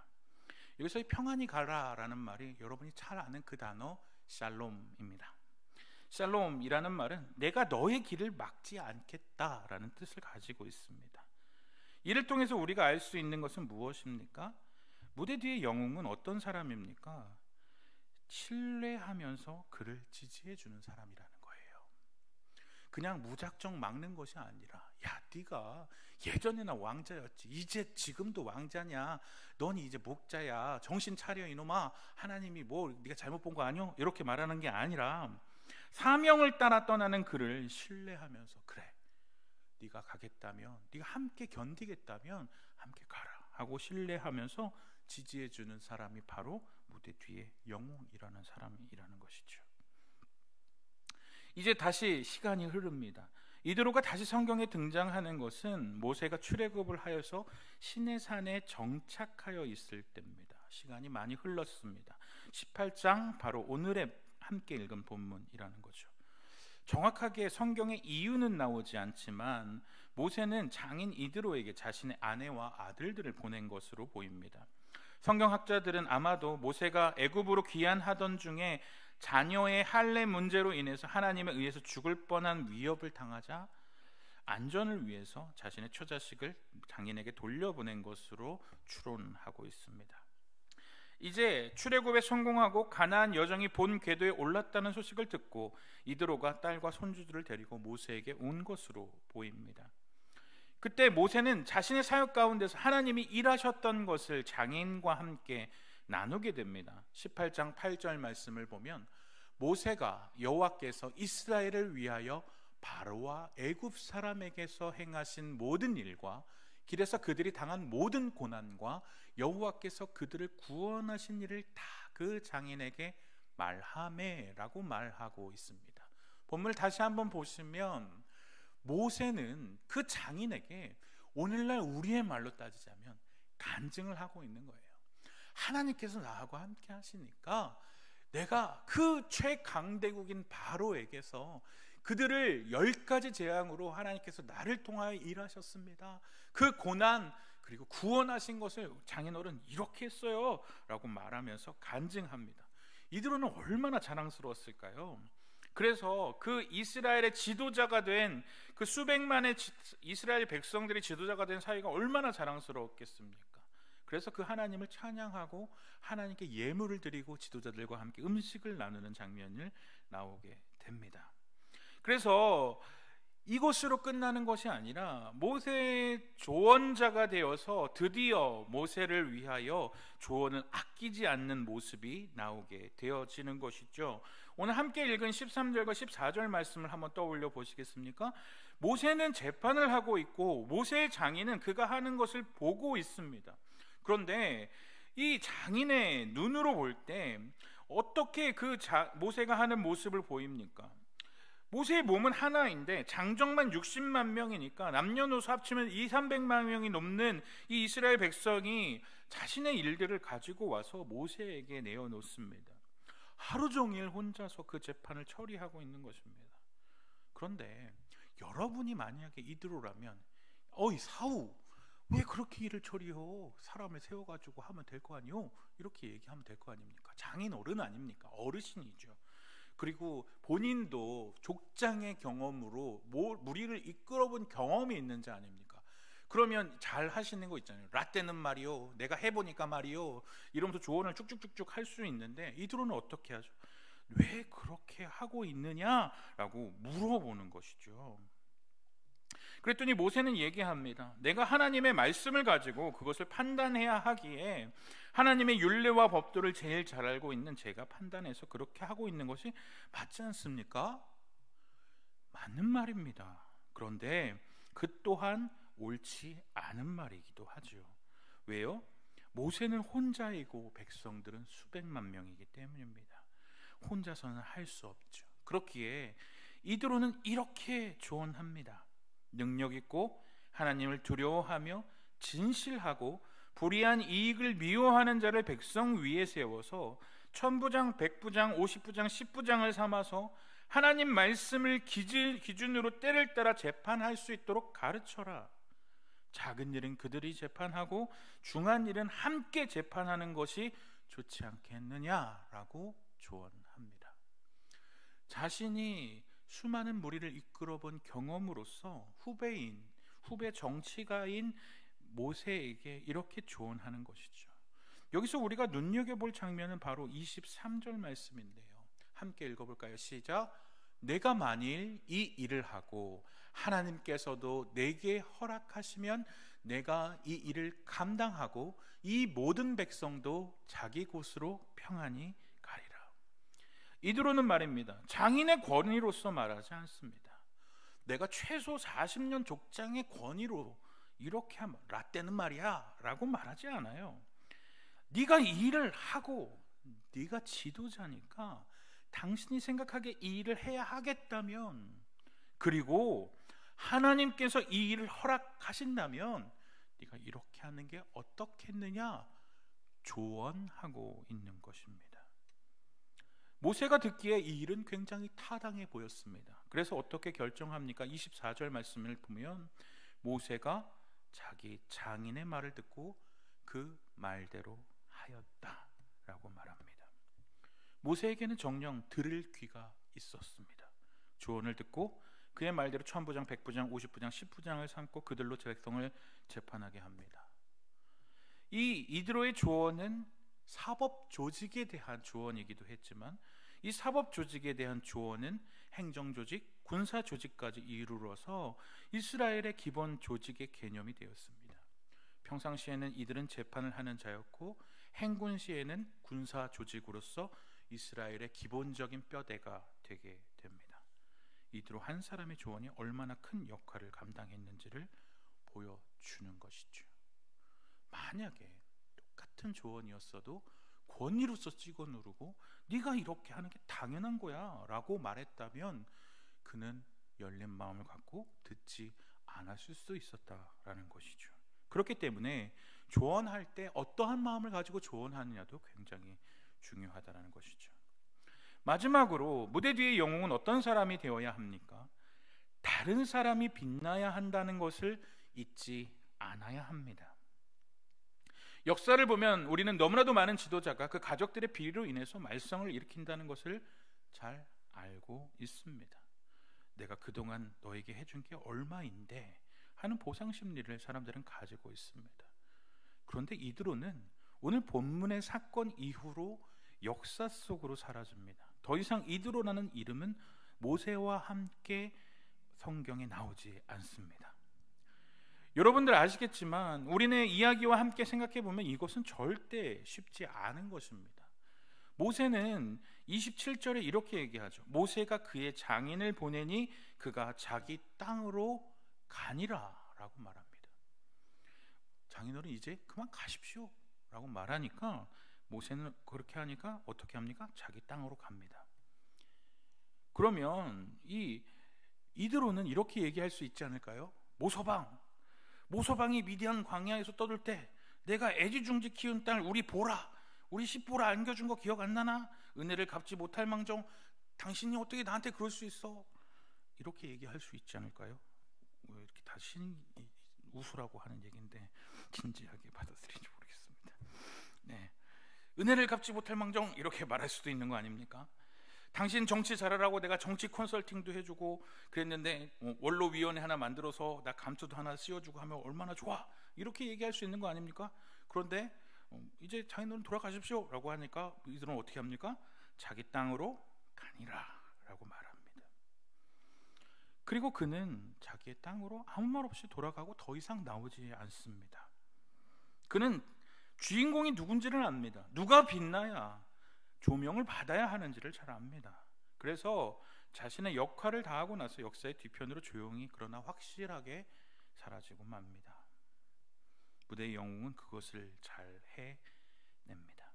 여기서 이 평안히 가라라는 말이 여러분이 잘 아는 그 단어 샬롬입니다. 샬롬이라는 말은 내가 너의 길을 막지 않겠다라는 뜻을 가지고 있습니다. 이를 통해서 우리가 알 수 있는 것은 무엇입니까? 무대 뒤의 영웅은 어떤 사람입니까? 신뢰하면서 그를 지지해 주는 사람이라는 거예요. 그냥 무작정 막는 것이 아니라 야 네가 예전에나 왕자였지 이제 지금도 왕자냐? 넌 이제 목자야. 정신 차려 이놈아. 하나님이 뭐 네가 잘못 본 거 아니오? 이렇게 말하는 게 아니라 사명을 따라 떠나는 그를 신뢰하면서 그래 네가 가겠다면 네가 함께 견디겠다면 함께 가라 하고 신뢰하면서 지지해 주는 사람이 바로 무대 뒤에 영웅이라는 사람이라는 것이죠. 이제 다시 시간이 흐릅니다. 이드로가 다시 성경에 등장하는 것은 모세가 출애굽을 하여서 시내산에 정착하여 있을 때입니다. 시간이 많이 흘렀습니다. 18장 바로 오늘의 함께 읽은 본문이라는 거죠. 정확하게 성경의 이유는 나오지 않지만 모세는 장인 이드로에게 자신의 아내와 아들들을 보낸 것으로 보입니다. 성경학자들은 아마도 모세가 애굽으로 귀환하던 중에 자녀의 할례 문제로 인해서 하나님에 의해서 죽을 뻔한 위협을 당하자 안전을 위해서 자신의 처자식을 장인에게 돌려보낸 것으로 추론하고 있습니다. 이제 출애굽에 성공하고 가나안 여정이 본 궤도에 올랐다는 소식을 듣고 이드로가 딸과 손주들을 데리고 모세에게 온 것으로 보입니다. 그때 모세는 자신의 사역 가운데서 하나님이 일하셨던 것을 장인과 함께 나누게 됩니다. 18장 8절 말씀을 보면 모세가 여호와께서 이스라엘을 위하여 바로와 애굽 사람에게서 행하신 모든 일과 길에서 그들이 당한 모든 고난과 여호와께서 그들을 구원하신 일을 다 그 장인에게 말하매라고 말하고 있습니다. 본문을 다시 한번 보시면 모세는 그 장인에게 오늘날 우리의 말로 따지자면 간증을 하고 있는 거예요. 하나님께서 나하고 함께 하시니까 내가 그 최강대국인 바로에게서 그들을 10가지 재앙으로 하나님께서 나를 통하여 일하셨습니다. 그 고난 그리고 구원하신 것을 장인어른 이렇게 했어요 라고 말하면서 간증합니다. 이들은 얼마나 자랑스러웠을까요? 그래서 그 이스라엘의 지도자가 된 그 수백만의 이스라엘 백성들이 지도자가 된 사이가 얼마나 자랑스러웠겠습니까? 그래서 그 하나님을 찬양하고 하나님께 예물을 드리고 지도자들과 함께 음식을 나누는 장면을 나오게 됩니다. 그래서 이것으로 끝나는 것이 아니라 모세의 조언자가 되어서 드디어 모세를 위하여 조언을 아끼지 않는 모습이 나오게 되어지는 것이죠. 오늘 함께 읽은 13절과 14절 말씀을 한번 떠올려 보시겠습니까? 모세는 재판을 하고 있고 모세의 장인은 그가 하는 것을 보고 있습니다. 그런데 이 장인의 눈으로 볼 때 어떻게 모세가 하는 모습을 보입니까? 모세의 몸은 하나인데 장정만 60만 명이니까 남녀노소 합치면 200~300만 명이 넘는 이 이스라엘 백성이 자신의 일들을 가지고 와서 모세에게 내어놓습니다. 하루 종일 혼자서 그 재판을 처리하고 있는 것입니다. 그런데 여러분이 만약에 이드로라면 어이 사후 왜 그렇게 일을 처리해요? 사람을 세워가지고 하면 될 거 아니요? 이렇게 얘기하면 될 거 아닙니까? 장인 어른 아닙니까? 어르신이죠. 그리고 본인도 족장의 경험으로 무리를 이끌어본 경험이 있는 자 아닙니까? 그러면 잘 하시는 거 있잖아요. 라떼는 말이요, 내가 해보니까 말이요, 이러면서 조언을 쭉쭉쭉쭉 할 수 있는데 이들은 어떻게 하죠? 왜 그렇게 하고 있느냐라고 물어보는 것이죠. 그랬더니 모세는 얘기합니다. 내가 하나님의 말씀을 가지고 그것을 판단해야 하기에 하나님의 율례와 법도를 제일 잘 알고 있는 제가 판단해서 그렇게 하고 있는 것이 맞지 않습니까? 맞는 말입니다. 그런데 그 또한 옳지 않은 말이기도 하죠. 왜요? 모세는 혼자이고 백성들은 수백만 명이기 때문입니다. 혼자서는 할 수 없죠. 그렇기에 이드로는 이렇게 조언합니다. 능력 있고 하나님을 두려워하며 진실하고 불의한 이익을 미워하는 자를 백성 위에 세워서 천부장, 백부장, 50부장, 10부장을 삼아서 하나님 말씀을 기준으로 때를 따라 재판할 수 있도록 가르쳐라. 작은 일은 그들이 재판하고 중한 일은 함께 재판하는 것이 좋지 않겠느냐라고 조언합니다. 자신이 수많은 무리를 이끌어본 경험으로서 후배 정치가인 모세에게 이렇게 조언하는 것이죠. 여기서 우리가 눈여겨볼 장면은 바로 23절 말씀인데요. 함께 읽어볼까요? 시작. 내가 만일 이 일을 하고 하나님께서도 내게 허락하시면 내가 이 일을 감당하고 이 모든 백성도 자기 곳으로 평안히 가리라. 이드로는 말입니다. 장인의 권위로서 말하지 않습니다. 내가 최소 40년 족장의 권위로 이렇게 하면 라떼는 말이야 라고 말하지 않아요. 네가 이 일을 하고 네가 지도자니까 당신이 생각하기에 이 일을 해야 하겠다면, 그리고 하나님께서 이 일을 허락하신다면 네가 이렇게 하는 게 어떻겠느냐 조언하고 있는 것입니다. 모세가 듣기에 이 일은 굉장히 타당해 보였습니다. 그래서 어떻게 결정합니까? 24절 말씀을 보면 모세가 자기 장인의 말을 듣고 그 말대로 하였다라고 말합니다. 모세에게는 정녕 들을 귀가 있었습니다. 조언을 듣고 그의 말대로 1000부장, 100부장, 50부장, 10부장을 삼고 그들로 백성을 재판하게 합니다. 이 이드로의 조언은 사법 조직에 대한 조언이기도 했지만 이 사법 조직에 대한 조언은 행정 조직, 군사 조직까지 이르러서 이스라엘의 기본 조직의 개념이 되었습니다. 평상시에는 이들은 재판을 하는 자였고 행군시에는 군사 조직으로서 이스라엘의 기본적인 뼈대가 되게 됩니다. 이드로 한 사람의 조언이 얼마나 큰 역할을 감당했는지를 보여주는 것이죠. 만약에 똑같은 조언이었어도 권위로서 찍어 누르고 네가 이렇게 하는 게 당연한 거야 라고 말했다면 그는 열린 마음을 갖고 듣지 않았을 수도 있었다라는 것이죠. 그렇기 때문에 조언할 때 어떠한 마음을 가지고 조언하느냐도 굉장히 중요하다는 것이죠. 마지막으로 무대 뒤의 영웅은 어떤 사람이 되어야 합니까? 다른 사람이 빛나야 한다는 것을 잊지 않아야 합니다. 역사를 보면 우리는 너무나도 많은 지도자가 그 가족들의 비리로 인해서 말썽을 일으킨다는 것을 잘 알고 있습니다. 내가 그동안 너에게 해준 게 얼마인데 하는 보상 심리를 사람들은 가지고 있습니다. 그런데 이드로는 오늘 본문의 사건 이후로 역사 속으로 사라집니다. 더 이상 이드로라는 이름은 모세와 함께 성경에 나오지 않습니다. 여러분들 아시겠지만 우리네 이야기와 함께 생각해 보면 이것은 절대 쉽지 않은 것입니다. 모세는 27절에 이렇게 얘기하죠. 모세가 그의 장인을 보내니 그가 자기 땅으로 가니라 라고 말합니다. 장인어른 이제 그만 가십시오 라고 말하니까 모세는 그렇게 하니까 어떻게 합니까? 자기 땅으로 갑니다. 그러면 이드로는 이렇게 얘기할 수 있지 않을까요? 모서방이 미디안 광야에서 떠들 때 내가 애지중지 키운 땅을 우리 십보라 안겨준 거 기억 안 나나? 은혜를 갚지 못할 망정 당신이 어떻게 나한테 그럴 수 있어? 이렇게 얘기할 수 있지 않을까요? 왜 이렇게 다시 웃으라고 하는 얘기인데 진지하게 받아들이는지 모르겠습니다. 네, 은혜를 갚지 못할 망정 이렇게 말할 수도 있는 거 아닙니까? 당신 정치 잘하라고 내가 정치 컨설팅도 해주고 그랬는데 원로위원회 하나 만들어서 나 감투도 하나 씌워주고 하면 얼마나 좋아 이렇게 얘기할 수 있는 거 아닙니까? 그런데 이제 장인어른 돌아가십시오 라고 하니까 이들은 어떻게 합니까? 자기 땅으로 가니라 라고 말합니다. 그리고 그는 자기의 땅으로 아무 말 없이 돌아가고 더 이상 나오지 않습니다. 그는 주인공이 누군지를 압니다. 누가 빛나야 조명을 받아야 하는지를 잘 압니다. 그래서 자신의 역할을 다하고 나서 역사의 뒤편으로 조용히 그러나 확실하게 사라지고 맙니다. 무대의 영웅은 그것을 잘 해냅니다.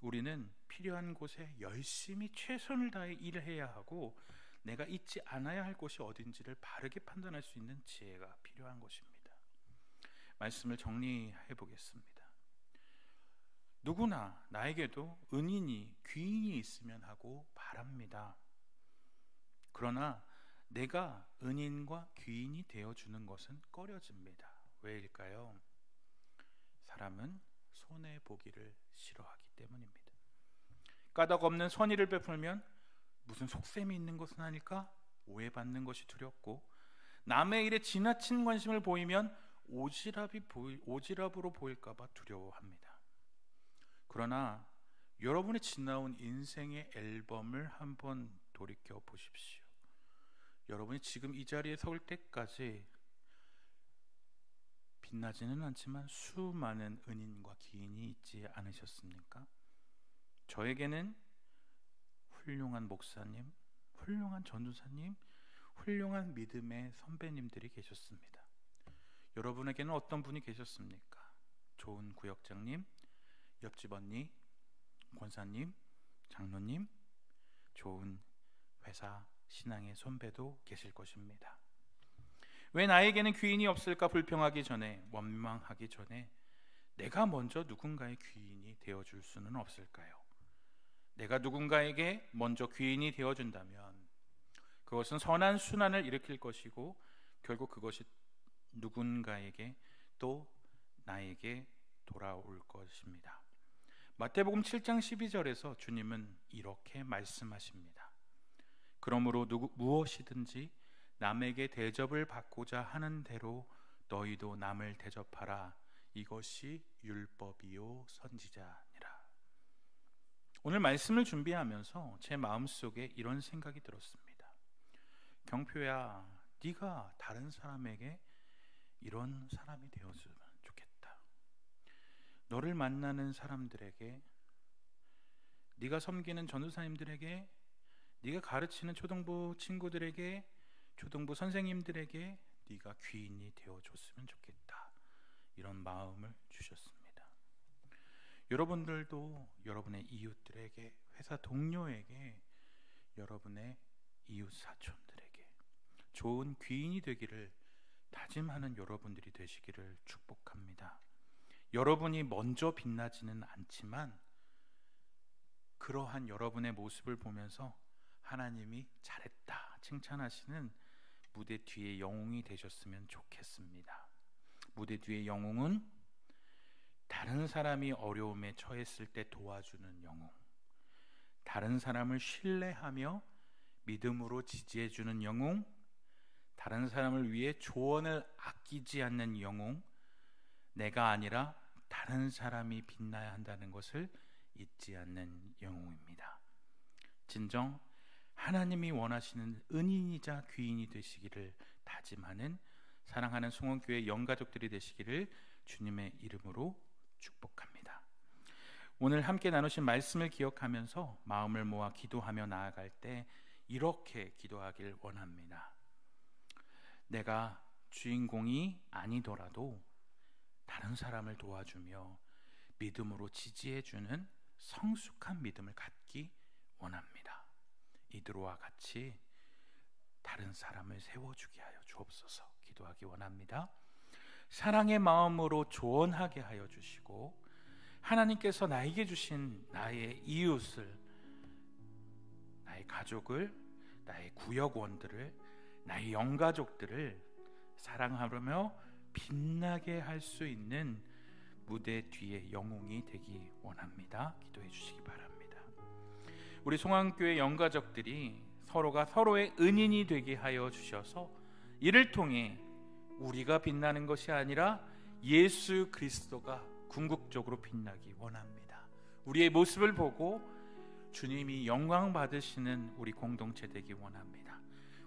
우리는 필요한 곳에 열심히 최선을 다해 일을 해야 하고 내가 잊지 않아야 할 곳이 어딘지를 바르게 판단할 수 있는 지혜가 필요한 것입니다. 말씀을 정리해 보겠습니다. 누구나 나에게도 은인이 귀인이 있으면 하고 바랍니다. 그러나 내가 은인과 귀인이 되어주는 것은 꺼려집니다. 왜일까요? 사람은 손해보기를 싫어하기 때문입니다. 까닭 없는 선의를 베풀면 무슨 속셈이 있는 것은 아닐까? 오해받는 것이 두렵고 남의 일에 지나친 관심을 보이면 오지랖으로 보일까 봐 두려워합니다. 그러나 여러분의 지나온 인생의 앨범을 한번 돌이켜 보십시오. 여러분이 지금 이 자리에 설 때까지 빛나지는 않지만 수많은 은인과 기인이 있지 않으셨습니까? 저에게는 훌륭한 목사님, 훌륭한 전도사님, 훌륭한 믿음의 선배님들이 계셨습니다. 여러분에게는 어떤 분이 계셨습니까? 좋은 구역장님, 옆집 언니, 권사님, 장로님, 좋은 회사 신앙의 선배도 계실 것입니다. 왜 나에게는 귀인이 없을까 불평하기 전에, 원망하기 전에 내가 먼저 누군가의 귀인이 되어줄 수는 없을까요? 내가 누군가에게 먼저 귀인이 되어준다면 그것은 선한 순환을 일으킬 것이고 결국 그것이 누군가에게 또 나에게 돌아올 것입니다. 마태복음 7장 12절에서 주님은 이렇게 말씀하십니다. 그러므로 무엇이든지 남에게 대접을 받고자 하는 대로 너희도 남을 대접하라. 이것이 율법이요 선지자니라. 오늘 말씀을 준비하면서 제 마음속에 이런 생각이 들었습니다. 경표야, 네가 다른 사람에게 이런 사람이 되어주면 좋겠다. 너를 만나는 사람들에게, 네가 섬기는 전도사님들에게, 네가 가르치는 초등부 친구들에게, 초등부 선생님들에게 네가 귀인이 되어줬으면 좋겠다. 이런 마음을 주셨습니다. 여러분들도 여러분의 이웃들에게, 회사 동료에게, 여러분의 이웃 사촌들에게 좋은 귀인이 되기를 다짐하는 여러분들이 되시기를 축복합니다. 여러분이 먼저 빛나지는 않지만 그러한 여러분의 모습을 보면서 하나님이 잘했다 칭찬하시는 무대 뒤의 영웅이 되셨으면 좋겠습니다. 무대 뒤의 영웅은 다른 사람이 어려움에 처했을 때 도와주는 영웅, 다른 사람을 신뢰하며 믿음으로 지지해주는 영웅, 다른 사람을 위해 조언을 아끼지 않는 영웅, 내가 아니라 다른 사람이 빛나야 한다는 것을 잊지 않는 영웅입니다. 진정 하나님이 원하시는 은인이자 귀인이 되시기를 다짐하는 사랑하는 송원교회 영가족들이 되시기를 주님의 이름으로 축복합니다. 오늘 함께 나누신 말씀을 기억하면서 마음을 모아 기도하며 나아갈 때 이렇게 기도하길 원합니다. 내가 주인공이 아니더라도 다른 사람을 도와주며 믿음으로 지지해주는 성숙한 믿음을 갖기 원합니다. 이들과 같이 다른 사람을 세워주게 하여 주옵소서 기도하기 원합니다. 사랑의 마음으로 조언하게 하여 주시고 하나님께서 나에게 주신 나의 이웃을, 나의 가족을, 나의 구역원들을, 나의 영가족들을 사랑하며 빛나게 할 수 있는 무대 뒤의 영웅이 되기 원합니다. 기도해 주시기 바랍니다. 우리 송암교회 영가족들이 서로가 서로의 은인이 되게 하여 주셔서 이를 통해 우리가 빛나는 것이 아니라 예수 그리스도가 궁극적으로 빛나기 원합니다. 우리의 모습을 보고 주님이 영광 받으시는 우리 공동체 되기 원합니다.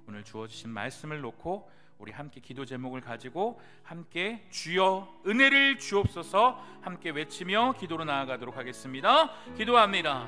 오늘 주어주신 말씀을 놓고 우리 함께 기도 제목을 가지고 함께 주여 은혜를 주옵소서 함께 외치며 기도로 나아가도록 하겠습니다. 기도합니다.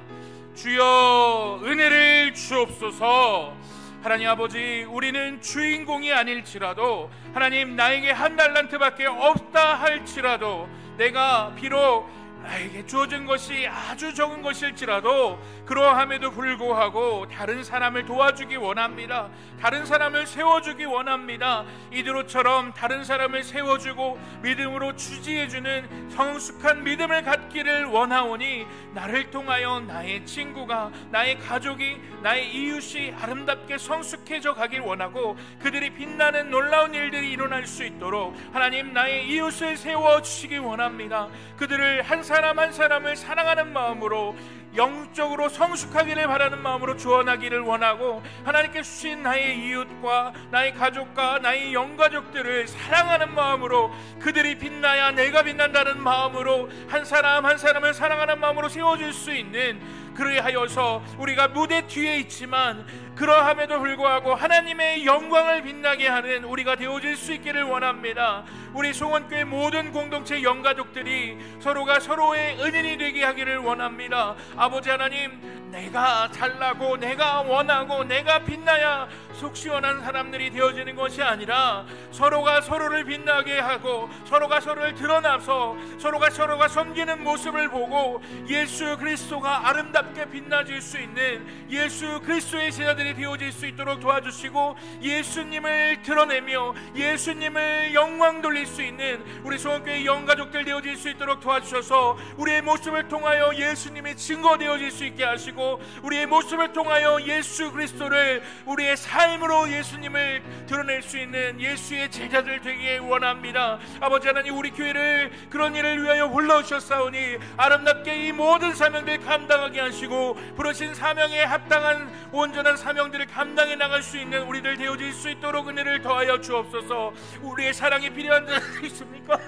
주여 은혜를 주옵소서. 하나님 아버지, 우리는 주인공이 아닐지라도 하나님 나에게 한 달란트밖에 없다 할지라도 내가 비록 나에게 주어진 것이 아주 적은 것일지라도 그러함에도 불구하고 다른 사람을 도와주기 원합니다. 다른 사람을 세워주기 원합니다. 이드로처럼 다른 사람을 세워주고 믿음으로 주지해주는 성숙한 믿음을 갖기를 원하오니 나를 통하여 나의 친구가, 나의 가족이, 나의 이웃이 아름답게 성숙해져 가길 원하고 그들이 빛나는 놀라운 일들이 일어날 수 있도록 하나님 나의 이웃을 세워주시기 원합니다. 그들을 한 사람 한 사람을 사랑하는 마음으로 영적으로 성숙하기를 바라는 마음으로 주원하기를 원하고 하나님께 주신 나의 이웃과 나의 가족과 나의 영가족들을 사랑하는 마음으로 그들이 빛나야 내가 빛난다는 마음으로 한 사람 한 사람을 사랑하는 마음으로 세워줄 수 있는, 그리하여서 우리가 무대 뒤에 있지만 그러함에도 불구하고 하나님의 영광을 빛나게 하는 우리가 되어질 수 있기를 원합니다. 우리 송원교회 모든 공동체 영가족들이 서로가 서로의 은인이 되게 하기를 원합니다. 아버지 하나님, 내가 잘나고 내가 원하고 내가 빛나야 속 시원한 사람들이 되어지는 것이 아니라 서로가 서로를 빛나게 하고 서로가 서로를 드러나서 서로가 섬기는 모습을 보고 예수 그리스도가 아름답게 빛나질 수 있는 예수 그리스도의 제자들이 되어질 수 있도록 도와주시고 예수님을 드러내며 예수님을 영광 돌릴 수 있는 우리 소원교회 영가족들 되어질 수 있도록 도와주셔서 우리의 모습을 통하여 예수님의 증거 되어질 수 있게 하시고 우리의 모습을 통하여 예수 그리스도를 우리의 삶으로 예수님을 드러낼 수 있는 예수의 제자들 되기에 원합니다. 아버지 하나님, 우리 교회를 그런 일을 위하여 불러주셨사오니 아름답게 이 모든 사명들 감당하게 하시고 하시고 부르신 사명에 합당한 온전한 사명들을 감당해 나갈 수 있는 우리들 되어질 수 있도록 은혜를 더하여 주옵소서. 우리의 사랑이 필요한 자들 있습니까?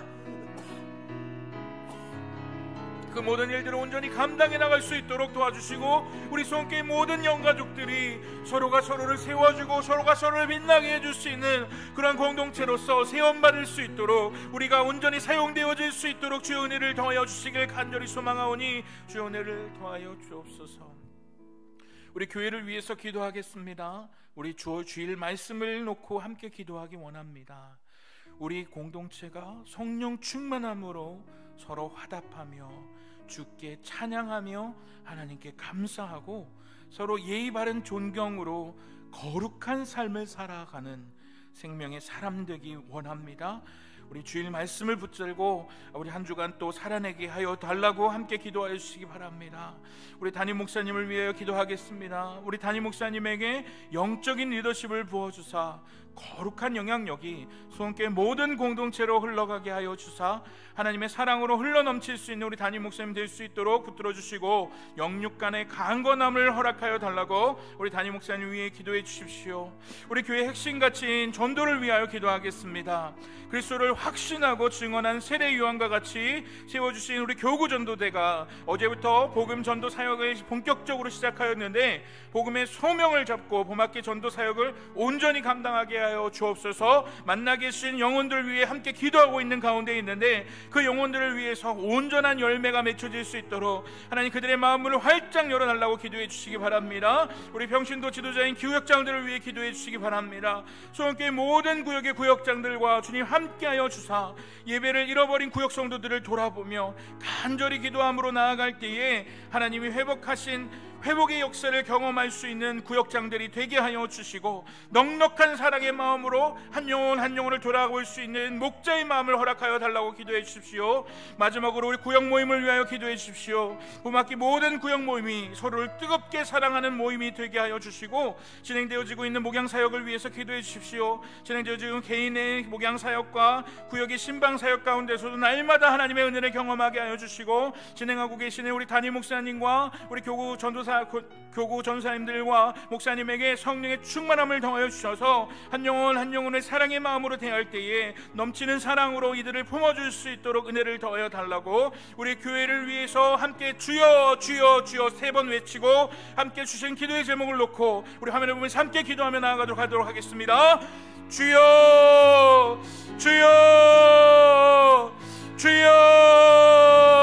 그 모든 일들을 온전히 감당해 나갈 수 있도록 도와주시고 우리 손교회 모든 영가족들이 서로가 서로를 세워주고 서로가 서로를 빛나게 해줄 수 있는 그런 공동체로서 세움받을 수 있도록 우리가 온전히 사용되어질 수 있도록 주의 은혜를 더하여 주시길 간절히 소망하오니 주의 은혜를 더하여 주옵소서. 우리 교회를 위해서 기도하겠습니다. 우리 주일 말씀을 놓고 함께 기도하기 원합니다. 우리 공동체가 성령 충만함으로 서로 화답하며 주께 찬양하며 하나님께 감사하고 서로 예의 바른 존경으로 거룩한 삶을 살아가는 생명의 사람 되기 원합니다. 우리 주일 말씀을 붙들고 우리 한 주간 또 살아내게 하여 달라고 함께 기도하여 주시기 바랍니다. 우리 담임 목사님을 위하여 기도하겠습니다. 우리 담임 목사님에게 영적인 리더십을 부어주사 거룩한 영향력이 손교회 모든 공동체로 흘러가게 하여 주사 하나님의 사랑으로 흘러넘칠 수 있는 우리 담임 목사님 될 수 있도록 붙들어 주시고 영육간의 강건함을 허락하여 달라고 우리 담임 목사님 위해 기도해 주십시오. 우리 교회 핵심가치인 전도를 위하여 기도하겠습니다. 그리스도를 확신하고 증언한 세례 요한과 같이 세워주신 우리 교구 전도대가 어제부터 복음 전도 사역을 본격적으로 시작하였는데 복음의 소명을 잡고 봄학기 전도 사역을 온전히 감당하게 하여 주옵소서. 만나 계신 영혼들 위해 함께 기도하고 있는 가운데 있는데 그 영혼들을 위해서 온전한 열매가 맺혀질 수 있도록 하나님 그들의 마음을 활짝 열어달라고 기도해 주시기 바랍니다. 우리 평신도 지도자인 구역장들을 위해 기도해 주시기 바랍니다. 소원교회 모든 구역의 구역장들과 주님 함께하여 주사 예배를 잃어버린 구역 성도들을 돌아보며 간절히 기도함으로 나아갈 때에 하나님이 회복하신 회복의 역사를 경험할 수 있는 구역장들이 되게 하여 주시고 넉넉한 사랑의 마음으로 한 영혼 한 영혼을 돌아볼 수 있는 목자의 마음을 허락하여 달라고 기도해 주십시오. 마지막으로 우리 구역 모임을 위하여 기도해 주십시오. 봄학기 모든 구역 모임이 서로를 뜨겁게 사랑하는 모임이 되게 하여 주시고 진행되어지고 있는 목양사역을 위해서 기도해 주십시오. 진행되어지고 있는 개인의 목양사역과 구역의 신방사역 가운데서도 날마다 하나님의 은혜를 경험하게 하여 주시고 진행하고 계시는 우리 담임 목사님과 우리 교구 전사님들과 목사님에게 성령의 충만함을 더하여 주셔서 한 영혼 한 영혼의 사랑의 마음으로 대할 때에 넘치는 사랑으로 이들을 품어줄 수 있도록 은혜를 더하여 달라고 우리 교회를 위해서 함께 주여 주여 주여 3번 외치고 함께 주신 기도의 제목을 놓고 우리 화면을 보면서 함께 기도하며 나아가도록 하겠습니다. 주여 주여 주여.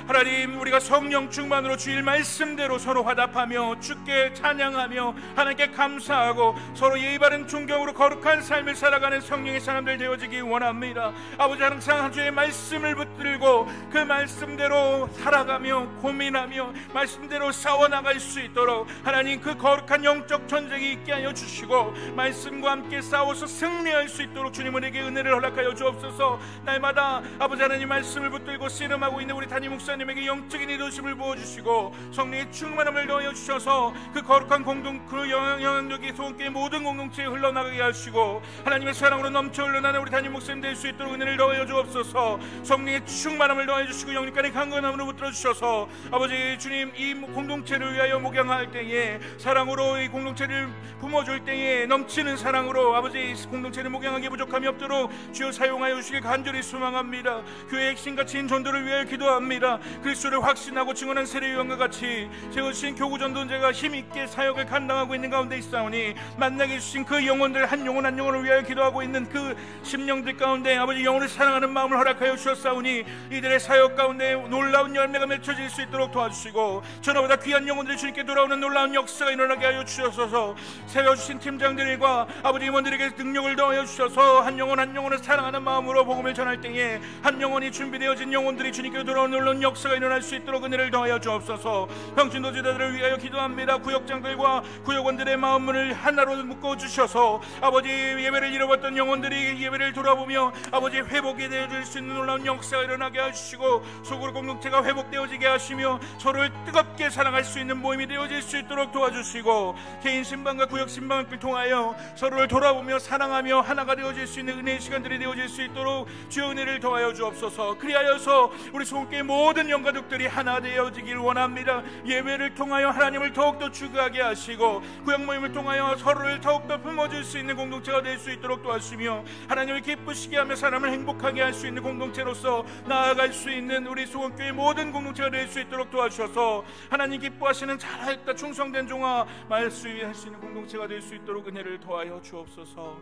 하나님 우리가 성령 충만으로 주일 말씀대로 서로 화답하며 주께 찬양하며 하나님께 감사하고 서로 예의 바른 존경으로 거룩한 삶을 살아가는 성령의 사람들 되어지기 원합니다. 아버지 항상 주의 말씀을 붙들고 그 말씀대로 살아가며 고민하며 말씀대로 싸워나갈 수 있도록 하나님 그 거룩한 영적 전쟁이 있게 하여 주시고 말씀과 함께 싸워서 승리할 수 있도록 주님 우리에게 은혜를 허락하여 주옵소서. 날마다 아버지 하나님 말씀을 붙들고 씨름하고 있는 우리 담임 목사님에게 영적인 리더십을 부어주시고 성령의 충만함을 더하여 주셔서 그 거룩한 그 영향력이 소원교회 모든 공동체에 흘러나가게 하시고 하나님의 사랑으로 넘쳐 흘러나는 우리 담임 목사님 될 수 있도록 은혜를 더하여 주옵소서. 성령의 충만함을 더하여 주시고 영육간의 강건함으로 붙들어 주셔서 아버지 주님 이 공동체를 위하여 목양할 때에 사랑으로 이 공동체를 품어줄 때에 넘치는 사랑으로 아버지 공동체를 목양하기 부족함이 없도록 주여 사용하여 주시길 간절히 소망합니다. 교회의 핵심가치인 전도를 위하여 기도합니다. 그리스도를 확신하고 증언한 세례요한과 같이 세우신 교구 전도자가 힘있게 사역을 감당하고 있는 가운데 있사오니 만나게 해주신 그 영혼들 한 영혼 한 영혼을 위하여 기도하고 있는 그 심령들 가운데 아버지 영혼을 사랑하는 마음을 허락하여 주셨사오니 이들의 사역 가운데 놀라운 열매가 맺혀질 수 있도록 도와주시고 전화보다 귀한 영혼들이 주님께 돌아오는 놀라운 역사가 일어나게 하여 주셔서 세워주신 팀장들과 아버지 임원들에게 능력을 더하여 주셔서 한 영혼 한 영혼을 사랑하는 마음으로 복음을 전할 때에 한 영혼이 준비되어진 영혼들이 주님께 돌아오는 놀라운 역사가 일어날 수 있도록 은혜를 더하여 주옵소서. 평신도 지도자들을 위하여 기도합니다. 구역장들과 구역원들의 마음을 하나로 묶어주셔서 아버지 예배를 잃어버렸던 영혼들이 예배를 돌아보며 아버지 회복이 되어질 수 있는 놀라운 역사가 일어나게 하시고 소그룹 공동체가 회복되어지게 하시며 서로를 뜨겁게 사랑할 수 있는 모임이 되어질 수 있도록 도와주시고 개인 신방과 구역 신방을 통하여 서로를 돌아보며 사랑하며 하나가 되어질 수 있는 은혜의 시간들이 되어질 수 있도록 주의 은혜를 더하여 주옵소서. 그리하여서 우리 소원교회 모든 영가족들이 하나 되어지길 원합니다. 예배를 통하여 하나님을 더욱더 추구하게 하시고 구역 모임을 통하여 서로를 더욱더 품어줄 수 있는 공동체가 될 수 있도록 도와주시며 하나님을 기쁘시게 하며 사람을 행복하게 할 수 있는 공동체로서 나아갈 수 있는 우리 수원교회 모든 공동체가 될 수 있도록 도와주셔서 하나님 기뻐하시는 잘했다 충성된 종아 말씀을 할 수 있는 공동체가 될 수 있도록 은혜를 더하여 주옵소서.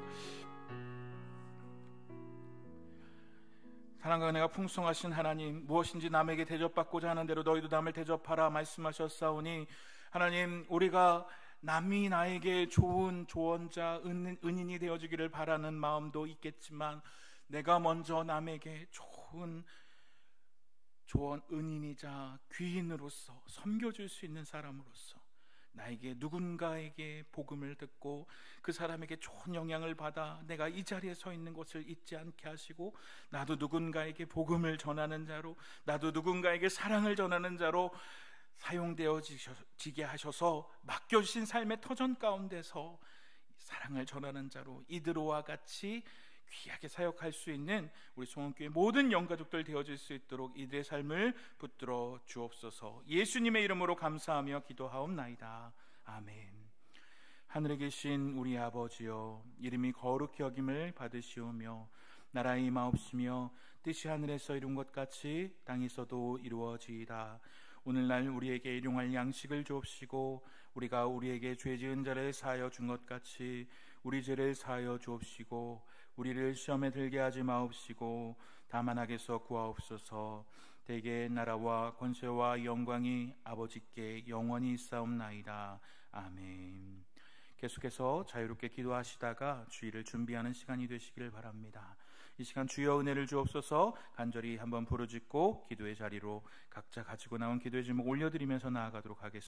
사랑과 은혜가 풍성하신 하나님, 무엇인지 남에게 대접받고자 하는 대로 너희도 남을 대접하라 말씀하셨사오니 하나님, 우리가 남이 나에게 좋은 조언자, 은인이 되어주기를 바라는 마음도 있겠지만 내가 먼저 남에게 좋은 조언, 은인이자 귀인으로서 섬겨줄 수 있는 사람으로서 나에게 누군가에게 복음을 듣고 그 사람에게 좋은 영향을 받아 내가 이 자리에 서 있는 것을 잊지 않게 하시고 나도 누군가에게 복음을 전하는 자로, 나도 누군가에게 사랑을 전하는 자로 사용되어지게 하셔서 맡겨주신 삶의 터전 가운데서 사랑을 전하는 자로 이드로와 같이 귀하게 사역할 수 있는 우리 송원교회 모든 영가족들 되어질 수 있도록 이들의 삶을 붙들어 주옵소서. 예수님의 이름으로 감사하며 기도하옵나이다. 아멘. 하늘에 계신 우리 아버지여, 이름이 거룩히 여김을 받으시오며 나라의 임하옵시며 뜻이 하늘에서 이룬 것 같이 땅에서도 이루어지이다. 오늘날 우리에게 일용할 양식을 주옵시고 우리가 우리에게 죄 지은 자를 사하여 준 것 같이 우리 죄를 사하여 주옵시고 우리를 시험에 들게 하지 마옵시고 다만 악에서 구하옵소서. 대개 나라와 권세와 영광이 아버지께 영원히 있사옵나이다. 아멘. 계속해서 자유롭게 기도하시다가 주일을 준비하는 시간이 되시길 바랍니다. 이 시간 주여 은혜를 주옵소서 간절히 한번 부르짖고 기도의 자리로 각자 가지고 나온 기도의 제목 올려드리면서 나아가도록 하겠습니다.